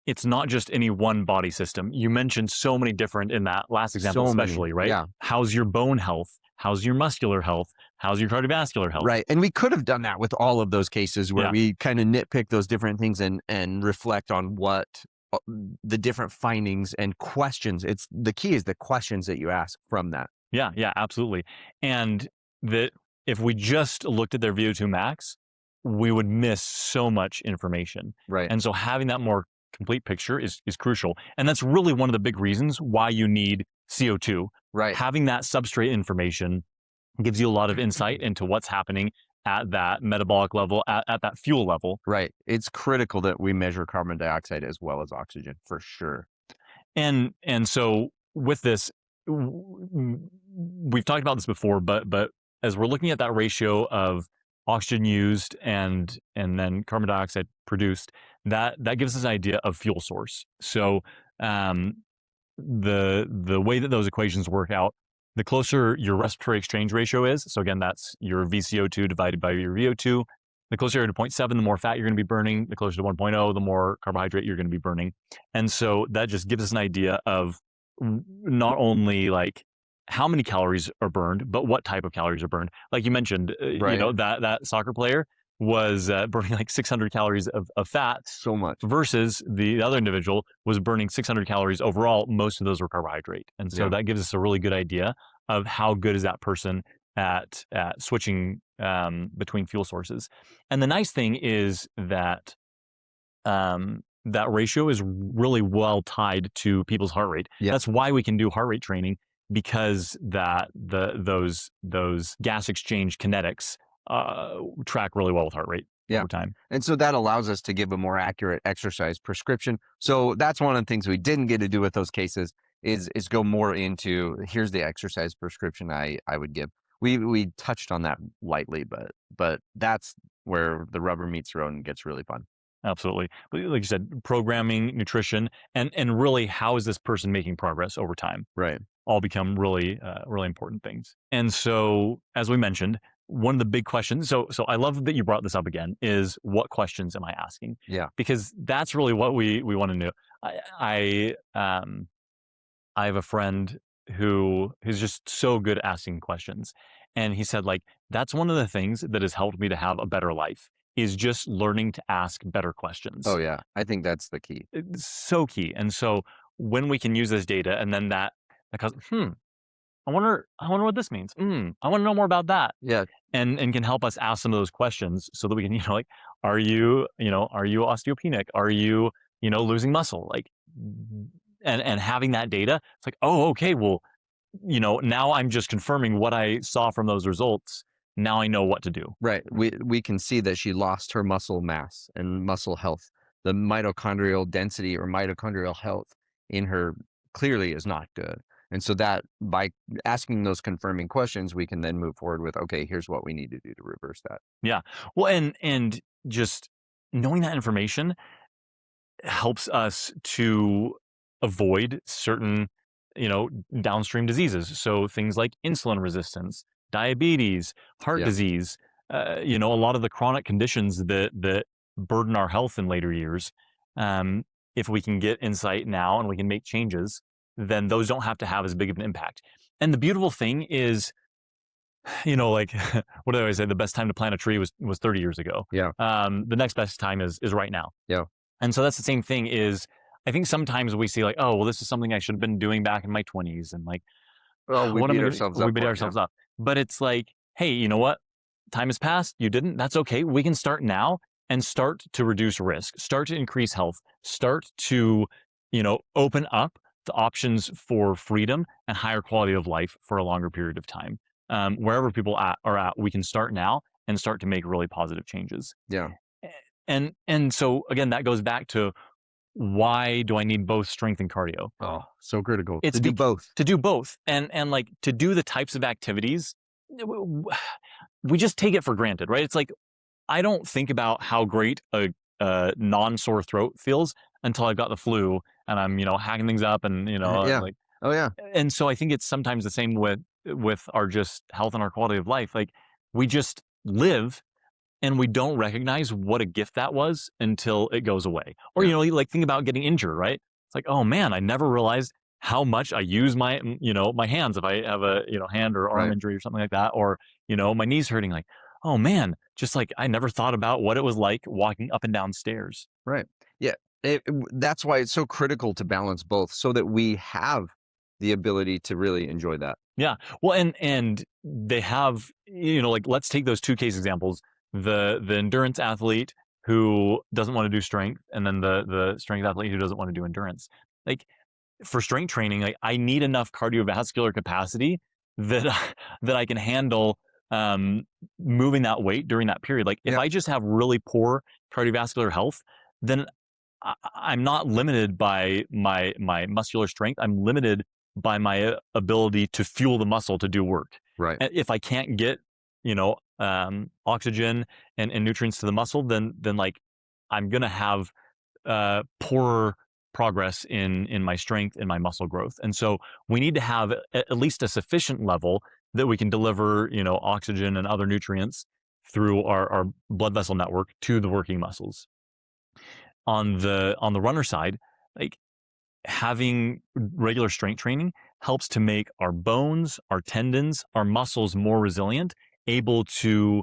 it's not just any one body system. You mentioned so many different in that last example, especially, right? Yeah. How's your bone health? How's your muscular health? How's your cardiovascular health? Right. And we could have done that with all of those cases where we kind of nitpick those different things and reflect on what the different findings and questions. It's the key is the questions that you ask from that. Yeah, absolutely. And that if we just looked at their VO2 max, we would miss so much information. Right. And so having that more complete picture is crucial. And that's really one of the big reasons why you need CO2. Right. Having that substrate information gives you a lot of insight into what's happening at that metabolic level, at that fuel level. Right. It's critical that we measure carbon dioxide as well as oxygen, for sure. And so with this, we've talked about this before, but as we're looking at that ratio of oxygen used and then carbon dioxide produced, that gives us an idea of fuel source. So the way that those equations work out, the closer your respiratory exchange ratio is, so again, that's your VCO2 divided by your VO2, the closer you're to 0.7, the more fat you're going to be burning. The closer to 1.0, the more carbohydrate you're going to be burning. And so that just gives us an idea of not only like how many calories are burned, but what type of calories are burned. Like you mentioned, Right. that soccer player was burning like 600 calories of fat. So much. Versus the other individual was burning 600 calories overall. Most of those were carbohydrate. And so that gives us a really good idea of how good is that person at switching between fuel sources. And the nice thing is that that ratio is really well tied to people's heart rate. Yeah. That's why we can do heart rate training, because those gas exchange kinetics track really well with heart rate over time. And so that allows us to give a more accurate exercise prescription. So that's one of the things we didn't get to do with those cases is go more into, here's the exercise prescription I would give. We touched on that lightly, but that's where the rubber meets the road and gets really fun. Absolutely. But like you said, programming, nutrition, and really how is this person making progress over time? Right. All become really, really important things. And so, as we mentioned, one of the big questions, so I love that you brought this up again, is what questions am I asking? Yeah. Because that's really what we want to know. I have a friend who is just so good at asking questions. And he said, like, that's one of the things that has helped me to have a better life, is just learning to ask better questions. Oh yeah. I think that's the key. It's so key. And so when we can use this data and then that goes, I wonder what this means. I want to know more about that. Yeah. And can help us ask some of those questions so that we can, like, are you osteopenic? Are you, losing muscle? Like, and having that data, it's like, oh, okay, well, now I'm just confirming what I saw from those results. Now I know what to do. Right. We can see that she lost her muscle mass and muscle health. The mitochondrial density or mitochondrial health in her clearly is not good. And so that by asking those confirming questions, we can then move forward with, okay, here's what we need to do to reverse that. Yeah. Well, and just knowing that information helps us to avoid certain, downstream diseases. So things like insulin resistance, diabetes, heart disease, a lot of the chronic conditions that burden our health in later years. If we can get insight now and we can make changes, then those don't have to have as big of an impact. And the beautiful thing is, like, what do I always say? The best time to plant a tree was 30 years ago. Yeah. The next best time is right now. Yeah. And so that's the same thing is, I think sometimes we see like, oh, well, this is something I should have been doing back in my 20s. And like, well, we beat ourselves up. But it's like, hey, you know what? Time has passed. You didn't. That's okay. We can start now and start to reduce risk, start to increase health, start to, open up the options for freedom and higher quality of life for a longer period of time. Wherever people are at, we can start now and start to make really positive changes. Yeah. And so again, that goes back to, why do I need both strength and cardio? Oh, so critical. It's to do both. To do both. And like to do the types of activities, we just take it for granted, right? It's like, I don't think about how great a non-sore throat feels until I've got the flu and I'm, hacking things up and, like, oh yeah. And so I think it's sometimes the same with our just health and our quality of life. Like, we just live and we don't recognize what a gift that was until it goes away. Or, like, think about getting injured, right? It's like, oh man, I never realized how much I use my, my hands if I have a, hand or arm injury or something like that. Or, my knees hurting, like, oh man, just like I never thought about what it was like walking up and down stairs. Right. Yeah. That's why it's so critical to balance both so that we have the ability to really enjoy that. Yeah. Well, and they have, like, let's take those two case examples. The endurance athlete who doesn't want to do strength, and then the strength athlete who doesn't want to do endurance. Like, for strength training, like, I need enough cardiovascular capacity that that I can handle moving that weight during that period. Like, if Yep. I just have really poor cardiovascular health, then I'm not limited by my muscular strength. I'm limited by my ability to fuel the muscle to do work. Right. And if I can't get, oxygen and nutrients to the muscle, then like, I'm gonna have poorer progress in my strength and my muscle growth. And so we need to have at least a sufficient level that we can deliver, oxygen and other nutrients through our blood vessel network to the working muscles. On the runner side, like, having regular strength training helps to make our bones, our tendons, our muscles more resilient, able to,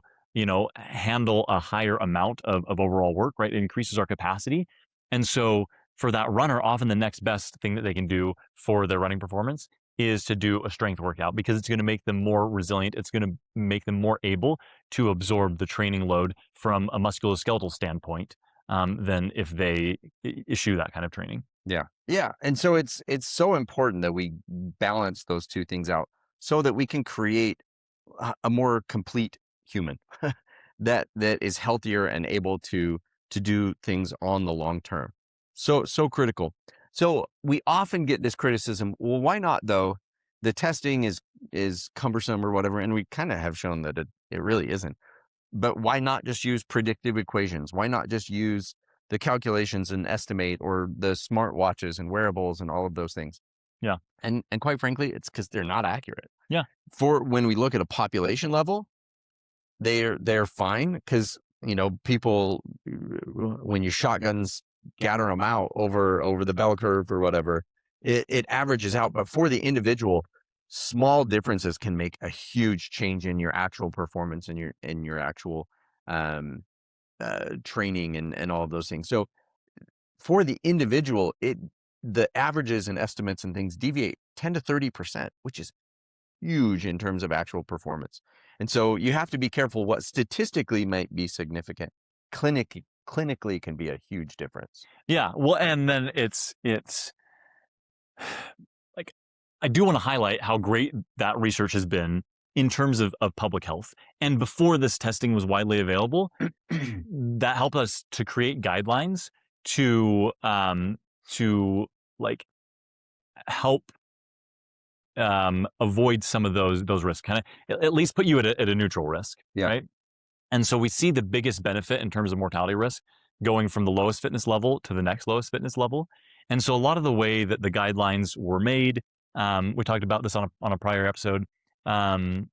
handle a higher amount of overall work, right? It increases our capacity. And so for that runner, often the next best thing that they can do for their running performance is to do a strength workout, because it's going to make them more resilient. It's going to make them more able to absorb the training load from a musculoskeletal standpoint, than if they issue that kind of training. Yeah. Yeah. And so it's so important that we balance those two things out so that we can create a more complete human that is healthier and able to do things on the long term. So critical. So we often get this criticism, well, why not though? The testing is cumbersome or whatever, and we kind of have shown that it really isn't. But why not just use predictive equations? Why not just use the calculations and estimate, or the smart watches and wearables and all of those things? Yeah. And quite frankly, it's because they're not accurate. Yeah. For when we look at a population level, they're fine, because people, when you shotguns scatter them out over the bell curve or whatever, it averages out. But for the individual, small differences can make a huge change in your actual performance and your actual training and all of those things. So for the individual, the averages and estimates and things deviate 10 to 30%, which is huge in terms of actual performance. And so you have to be careful what statistically might be significant. Clinically can be a huge difference. Yeah. Well, and then it's like, I do want to highlight how great that research has been in terms of public health. And before this testing was widely available, that helped us to create guidelines to like help avoid some of those risks, kind of at least put you at a neutral risk, Yeah. right? And so we see the biggest benefit in terms of mortality risk going from the lowest fitness level to the next lowest fitness level. And so a lot of the way that the guidelines were made, we talked about this on a prior episode, and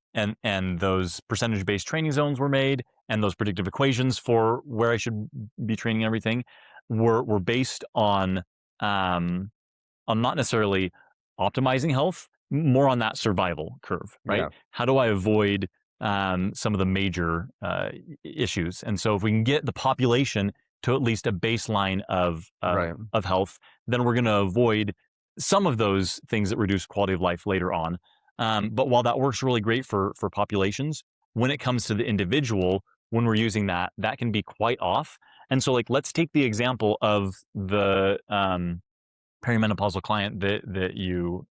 those percentage-based training zones were made, and those predictive equations for where I should be training everything were based on not necessarily optimizing health, more on that survival curve, right? Yeah. How do I avoid some of the major issues? And so if we can get the population to at least a baseline of Right. health, then we're going to avoid some of those things that reduce quality of life later on. But while that works really great for populations, when it comes to the individual, when we're using that can be quite off. And so, like, let's take the example of the perimenopausal client that you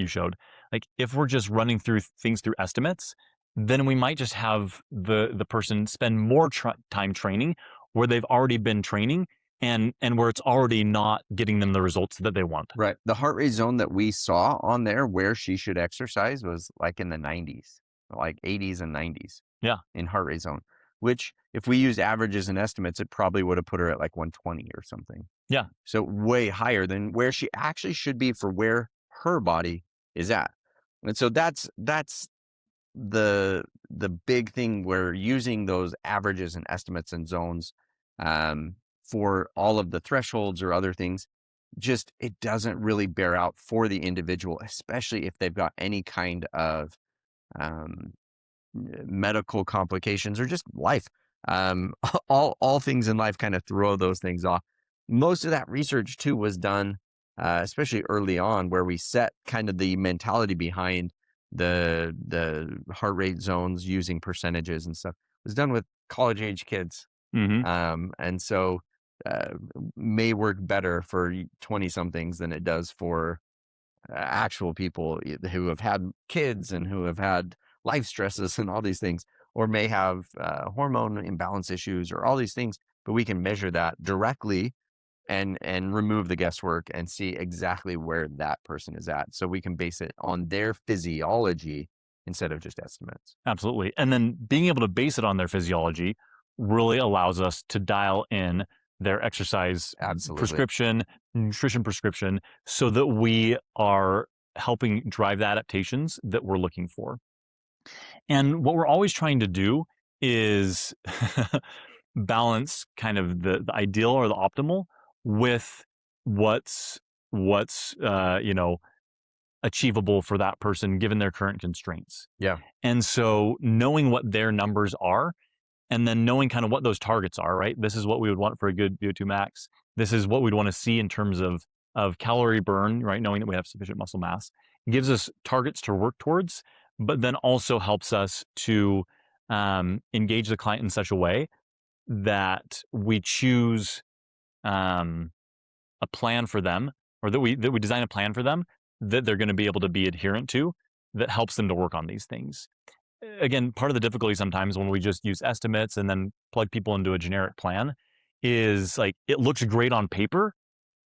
showed. Like, if we're just running through things through estimates, then we might just have the person spend more time training where they've already been training, and where it's already not getting them the results that they want. Right. The heart rate zone that we saw on there where she should exercise was like in the 90s, like 80s and 90s. Yeah. In heart rate zone, which if we used averages and estimates, it probably would have put her at like 120 or something. Yeah. So way higher than where she actually should be for where her body is at. And so that's the big thing, where using those averages and estimates and zones for all of the thresholds or other things, just it doesn't really bear out for the individual, especially if they've got any kind of medical complications or just life. All things in life kind of throw those things off. most of that research too was done, especially early on, where we set kind of the mentality behind the heart rate zones using percentages and stuff. It was done with college age kids, Hmm. and so uh, may work better for 20 somethings than it does for actual people who have had kids and who have had life stresses and all these things, or may have hormone imbalance issues or all these things. But we can measure that directly and remove the guesswork and see exactly where that person is at. So we can base it on their physiology instead of just estimates. Absolutely. And then being able to base it on their physiology really allows us to dial in their exercise Absolutely. prescription, nutrition prescription, so that we are helping drive the adaptations that we're looking for. And what we're always trying to do is balance kind of the ideal or the optimal with what's achievable for that person given their current constraints. Yeah. And so knowing what their numbers are and then knowing kind of what those targets are, right? This is what we would want for a good VO2 max. This is what we'd want to see in terms of calorie burn, right? Knowing that we have sufficient muscle mass gives us targets to work towards, but then also helps us to engage the client in such a way that we choose a plan for them, or that we design a plan for them that they're going to be able to be adherent to, that helps them to work on these things. Again, part of the difficulty sometimes when we just use estimates and then plug people into a generic plan is like it looks great on paper,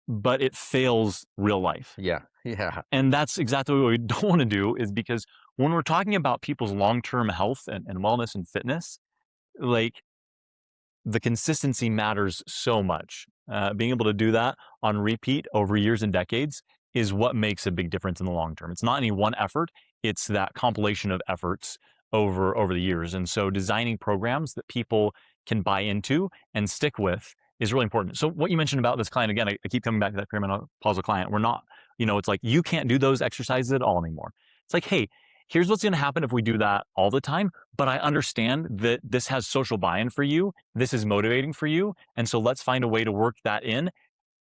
but it fails real life. Yeah. Yeah. And that's exactly what we don't want to do, is because when we're talking about people's long-term health and wellness and fitness, like the consistency matters so much. Being able to do that on repeat over years and decades is what makes a big difference in the long term. It's not any one effort, it's that compilation of efforts over the years. And so designing programs that people can buy into and stick with is really important. So what you mentioned about this client, again, I keep coming back to that perimenopausal client. We're not, it's like you can't do those exercises at all anymore. It's like, hey, here's what's going to happen if we do that all the time. But I understand that this has social buy-in for you. This is motivating for you. And so let's find a way to work that in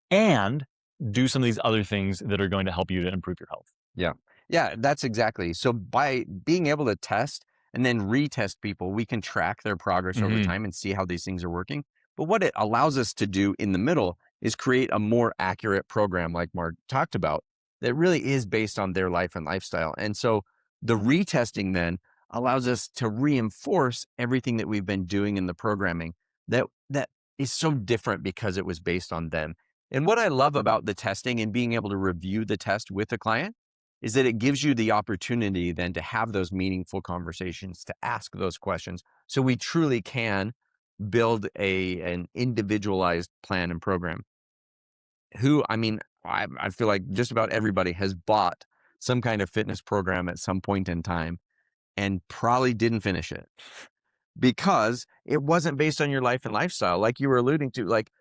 and do some of these other things that are going to help you to improve your health. Yeah. Yeah, that's exactly. So by being able to test and then retest people, we can track their progress over time and see how these things are working. But what it allows us to do in the middle is create a more accurate program, like Marc talked about, that really is based on their life and lifestyle. And so the retesting then allows us to reinforce everything that we've been doing in the programming that is so different because it was based on them. And what I love about the testing and being able to review the test with a client is that it gives you the opportunity then to have those meaningful conversations, to ask those questions. So we truly can build an individualized plan and program. I feel like just about everybody has bought some kind of fitness program at some point in time and probably didn't finish it because it wasn't based on your life and lifestyle. Like you were alluding to, like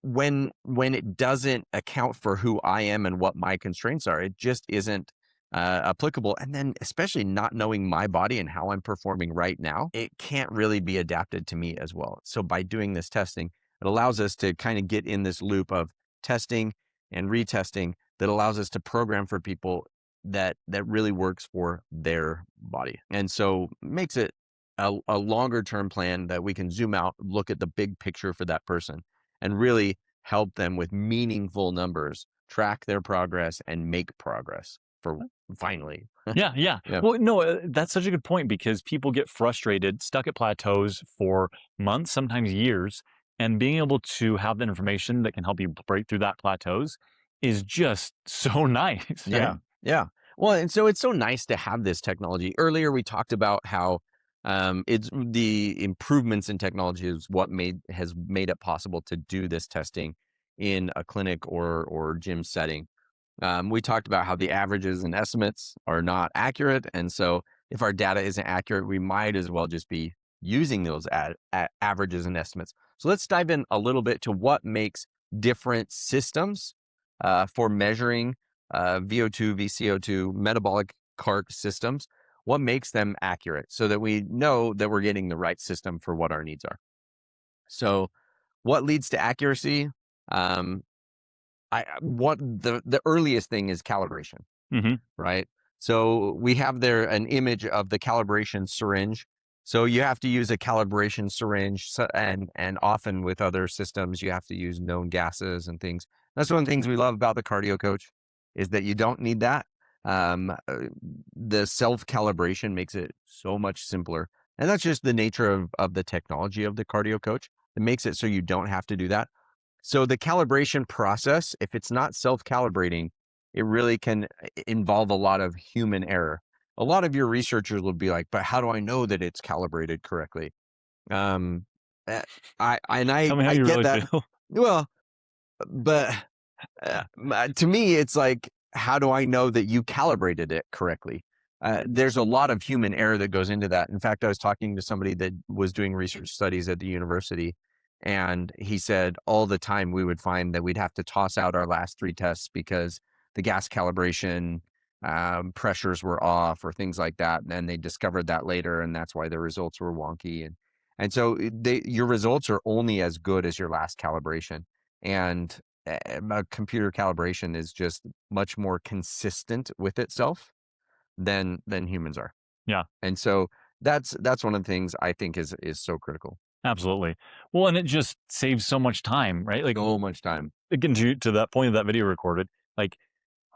when it doesn't account for who I am and what my constraints are, it just isn't applicable. And then especially not knowing my body and how I'm performing right now, it can't really be adapted to me as well. So by doing this testing, it allows us to kind of get in this loop of testing and retesting that allows us to program for people that really works for their body. And so makes it a longer term plan that we can zoom out, look at the big picture for that person and really help them with meaningful numbers, track their progress and make progress for finally. Yeah. Yeah. Well, no, that's such a good point, because people get frustrated, stuck at plateaus for months, sometimes years, and being able to have the information that can help you break through that plateaus is just so nice. Right? Yeah. Yeah. Well, and so it's so nice to have this technology. Earlier, we talked about how it's the improvements in technology is what has made it possible to do this testing in a clinic or gym setting. We talked about how the averages and estimates are not accurate. And so if our data isn't accurate, we might as well just be using those averages and estimates. So let's dive in a little bit to what makes different systems for measuring VO2, VCO2, metabolic cart systems, what makes them accurate so that we know that we're getting the right system for what our needs are. So what leads to accuracy? What the earliest thing is calibration, Mm-hmm. right? So we have there an image of the calibration syringe. So you have to use a calibration syringe, and often with other systems, you have to use known gases and things. That's one of the things we love about the cardio coach is that you don't need that. The self calibration makes it so much simpler, and that's just the nature of the technology of the cardio coach. It makes it so you don't have to do that. So the calibration process, if it's not self-calibrating, it really can involve a lot of human error. A lot of your researchers will be like, but how do I know that it's calibrated correctly? Um, eh, Tell me how I you get really that. feel. Well, but to me, it's like, how do I know that you calibrated it correctly? There's a lot of human error that goes into that. In fact, I was talking to somebody that was doing research studies at the university, and he said all the time we would find that we'd have to toss out our last 3 tests because the gas calibration pressures were off or things like that. And then they discovered that later, and that's why the results were wonky. And so your results are only as good as your last calibration. And computer calibration is just much more consistent with itself than humans are. Yeah, And so that's one of the things I think is so critical. absolutely. Well, and it just saves so much time, right? Like, So much time. again, to that point of that video recorded, like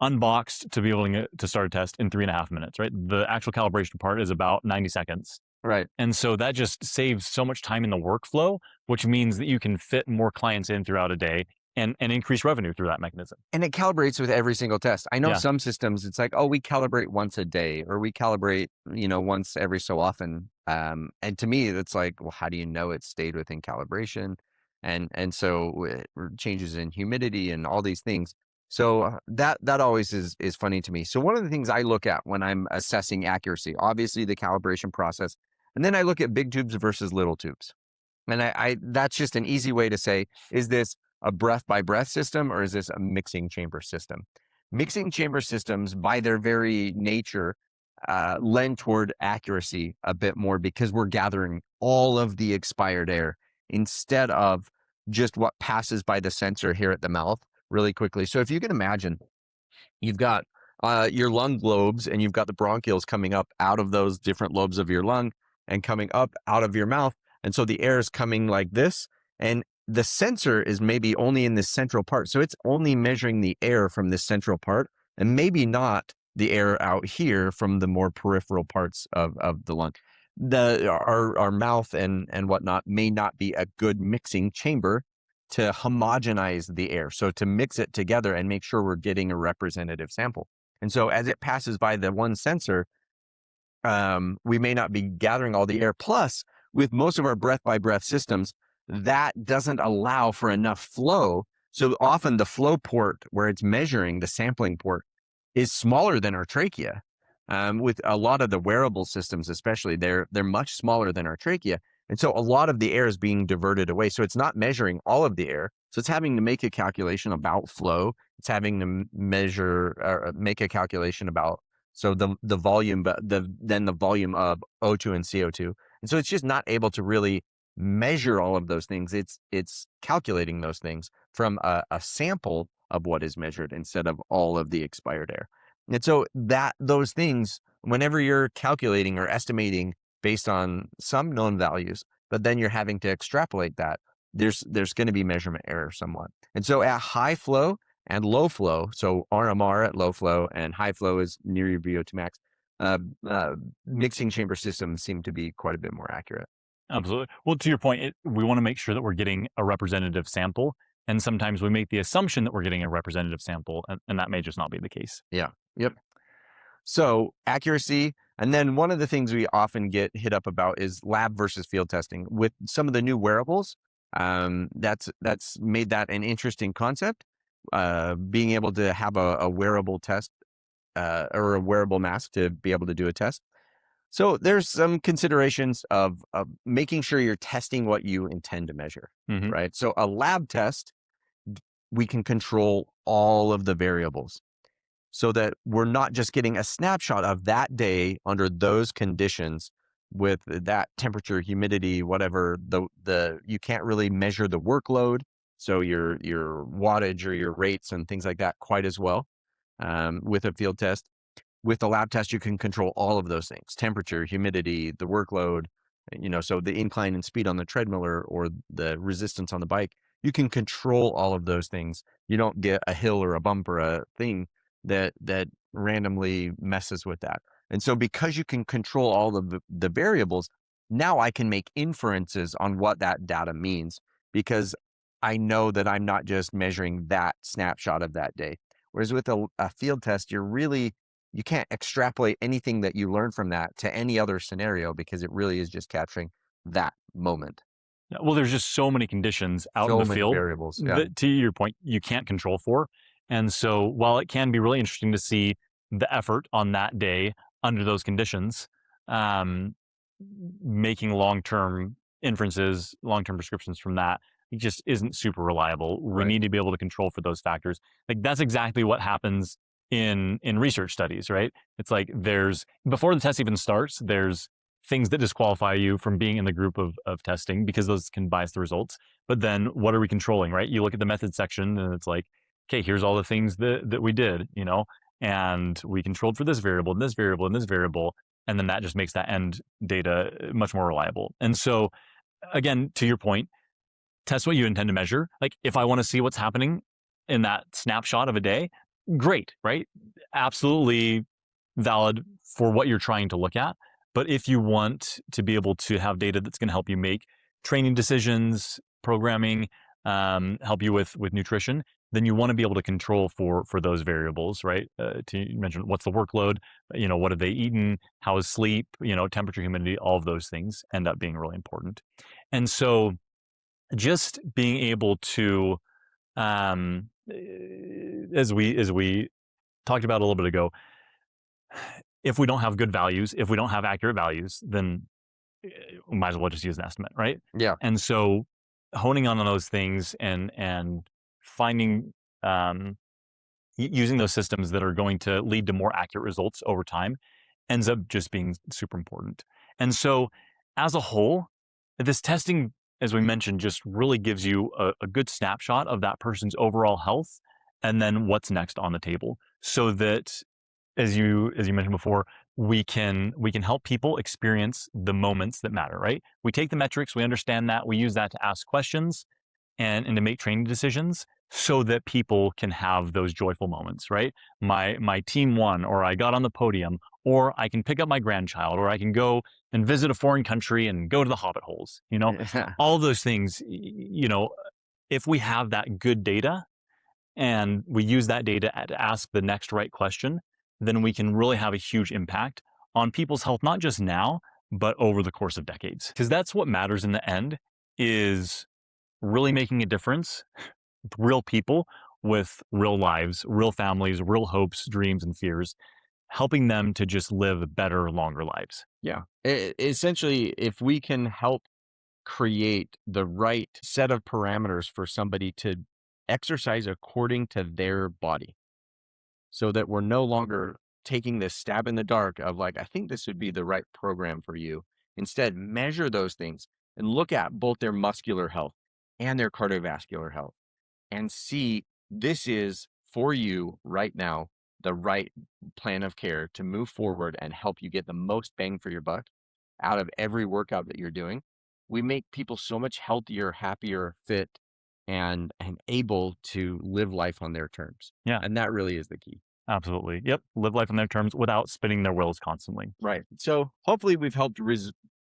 unboxed to be able to start a test in 3.5 minutes, right? The actual calibration part is about 90 seconds. Right. And so that just saves so much time in the workflow, which means that you can fit more clients in throughout a day and increase revenue through that mechanism. And it calibrates with every single test. I know Yeah. some systems, it's like, oh, we calibrate once a day, or we calibrate, once every so often. And to me, it's like, well, how do you know it stayed within calibration? And so changes in humidity and all these things. So that always is funny to me. So one of the things I look at when I'm assessing accuracy, obviously the calibration process, and then I look at big tubes versus little tubes. And I that's just an easy way to say, is this a breath by breath system or is this a mixing chamber system? Mixing chamber systems, by their very nature, lend toward accuracy a bit more because we're gathering all of the expired air instead of just what passes by the sensor here at the mouth really quickly. So if you can imagine, you've got your lung lobes and you've got the bronchioles coming up out of those different lobes of your lung and coming up out of your mouth. And so the air is coming like this. And the sensor is maybe only in this central part. So it's only measuring the air from this central part and maybe not the air out here from the more peripheral parts of the lung. Our mouth and whatnot may not be a good mixing chamber to homogenize the air. So to mix it together and make sure we're getting a representative sample. And so as it passes by the one sensor, we may not be gathering all the air. Plus, with most of our breath by breath systems, that doesn't allow for enough flow. So often the flow port where it's measuring, the sampling port, is smaller than our trachea. With a lot of the wearable systems, especially, they're much smaller than our trachea. And so a lot of the air is being diverted away. So it's not measuring all of the air. So it's having to make a calculation about flow. It's having to measure or make a calculation about the volume, but then the volume of O2 and CO2. And so it's just not able to really measure all of those things. It's calculating those things from a sample of what is measured instead of all of the expired air. And so those things, whenever you're calculating or estimating based on some known values, but then you're having to extrapolate that, there's going to be measurement error somewhat. And so at high flow and low flow, so RMR at low flow and high flow is near your VO2 max, mixing chamber systems seem to be quite a bit more accurate. Absolutely. Well, to your point, we want to make sure that we're getting a representative sample. And sometimes we make the assumption that we're getting a representative sample, and that may just not be the case. Yeah. Yep. So accuracy. And then one of the things we often get hit up about is lab versus field testing. With some of the new wearables, that's made that an interesting concept. Being able to have a wearable test or a wearable mask to be able to do a test. So there's some considerations of making sure you're testing what you intend to measure, Mhm. right? So a lab test, we can control all of the variables so that we're not just getting a snapshot of that day under those conditions with that temperature, humidity, whatever. You can't really measure the workload. so your wattage or your rates and things like that quite as well with a field test. With the lab test, you can control all of those things: temperature, humidity, the workload, so the incline and speed on the treadmill or the resistance on the bike. You can control all of those things. You don't get a hill or a bump or a thing that randomly messes with that. And so because you can control all of the variables, now I can make inferences on what that data means, because I know that I'm not just measuring that snapshot of that day. Whereas with a field test, you can't extrapolate anything that you learn from that to any other scenario, because it really is just capturing that moment. Yeah, well, there's just so many conditions out in So the many field variables. Yeah. that, to your point, you can't control for. And so while it can be really interesting to see the effort on that day under those conditions, um, making long-term inferences, long-term prescriptions from that, it just isn't super reliable. We Right. need to be able to control for those factors. Like, that's exactly what happens in research studies, right? It's like before the test even starts, there's things that disqualify you from being in the group of testing, because those can bias the results. But then what are we controlling, right? You look at the method section and it's like, okay, here's all the things that we did, and we controlled for this variable and this variable and this variable. And then that just makes that end data much more reliable. And so, again, to your point, test what you intend to measure. Like, if I want to see what's happening in that snapshot of a day, great, right? Absolutely valid for what you're trying to look at. But if you want to be able to have data that's going to help you make training decisions, programming, help you with nutrition, then you want to be able to control for those variables, right? To mention, what's the workload, what have they eaten, how is sleep, temperature, humidity, all of those things end up being really important. And so just being able to, as we talked about a little bit ago, if we don't have good values, if we don't have accurate values, then we might as well just use an estimate, right? Yeah. And so honing on those things and finding, using those systems that are going to lead to more accurate results over time ends up just being super important. And so as a whole, this testing, as we mentioned, just really gives you a good snapshot of that person's overall health and then what's next on the table, so that, as you mentioned before, we can help people experience the moments that matter, right? We take the metrics, we understand that, we use that to ask questions and to make training decisions, so that people can have those joyful moments, right? My team won, or I got on the podium, or I can pick up my grandchild, or I can go and visit a foreign country and go to the hobbit holes, Yeah. all of those things. If we have that good data and we use that data to ask the next right question, then we can really have a huge impact on people's health, not just now, but over the course of decades. Because that's what matters in the end, is really making a difference with real people, with real lives, real families, real hopes, dreams, and fears, helping them to just live better, longer lives. Yeah. Essentially, if we can help create the right set of parameters for somebody to exercise according to their body, so that we're no longer taking this stab in the dark of like, I think this would be the right program for you. Instead, measure those things and look at both their muscular health and their cardiovascular health, and see, this is for you right now, the right plan of care to move forward and help you get the most bang for your buck out of every workout that you're doing. We make people so much healthier, happier, fit, and able to live life on their terms. Yeah, And that really is the key. absolutely. Yep. Live life on their terms without spinning their wheels constantly. Right. So hopefully we've helped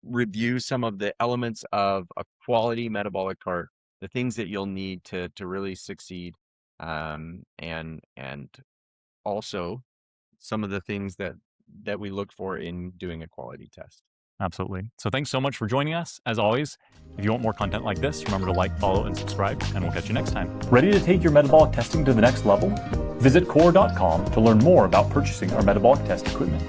review some of the elements of a quality metabolic cart, the things that you'll need to really succeed, and also some of the things that we look for in doing a quality test. Absolutely. So thanks so much for joining us. As always, if you want more content like this, remember to like, follow, and subscribe, and we'll catch you next time. Ready to take your metabolic testing to the next level? Visit KORR.com to learn more about purchasing our metabolic test equipment.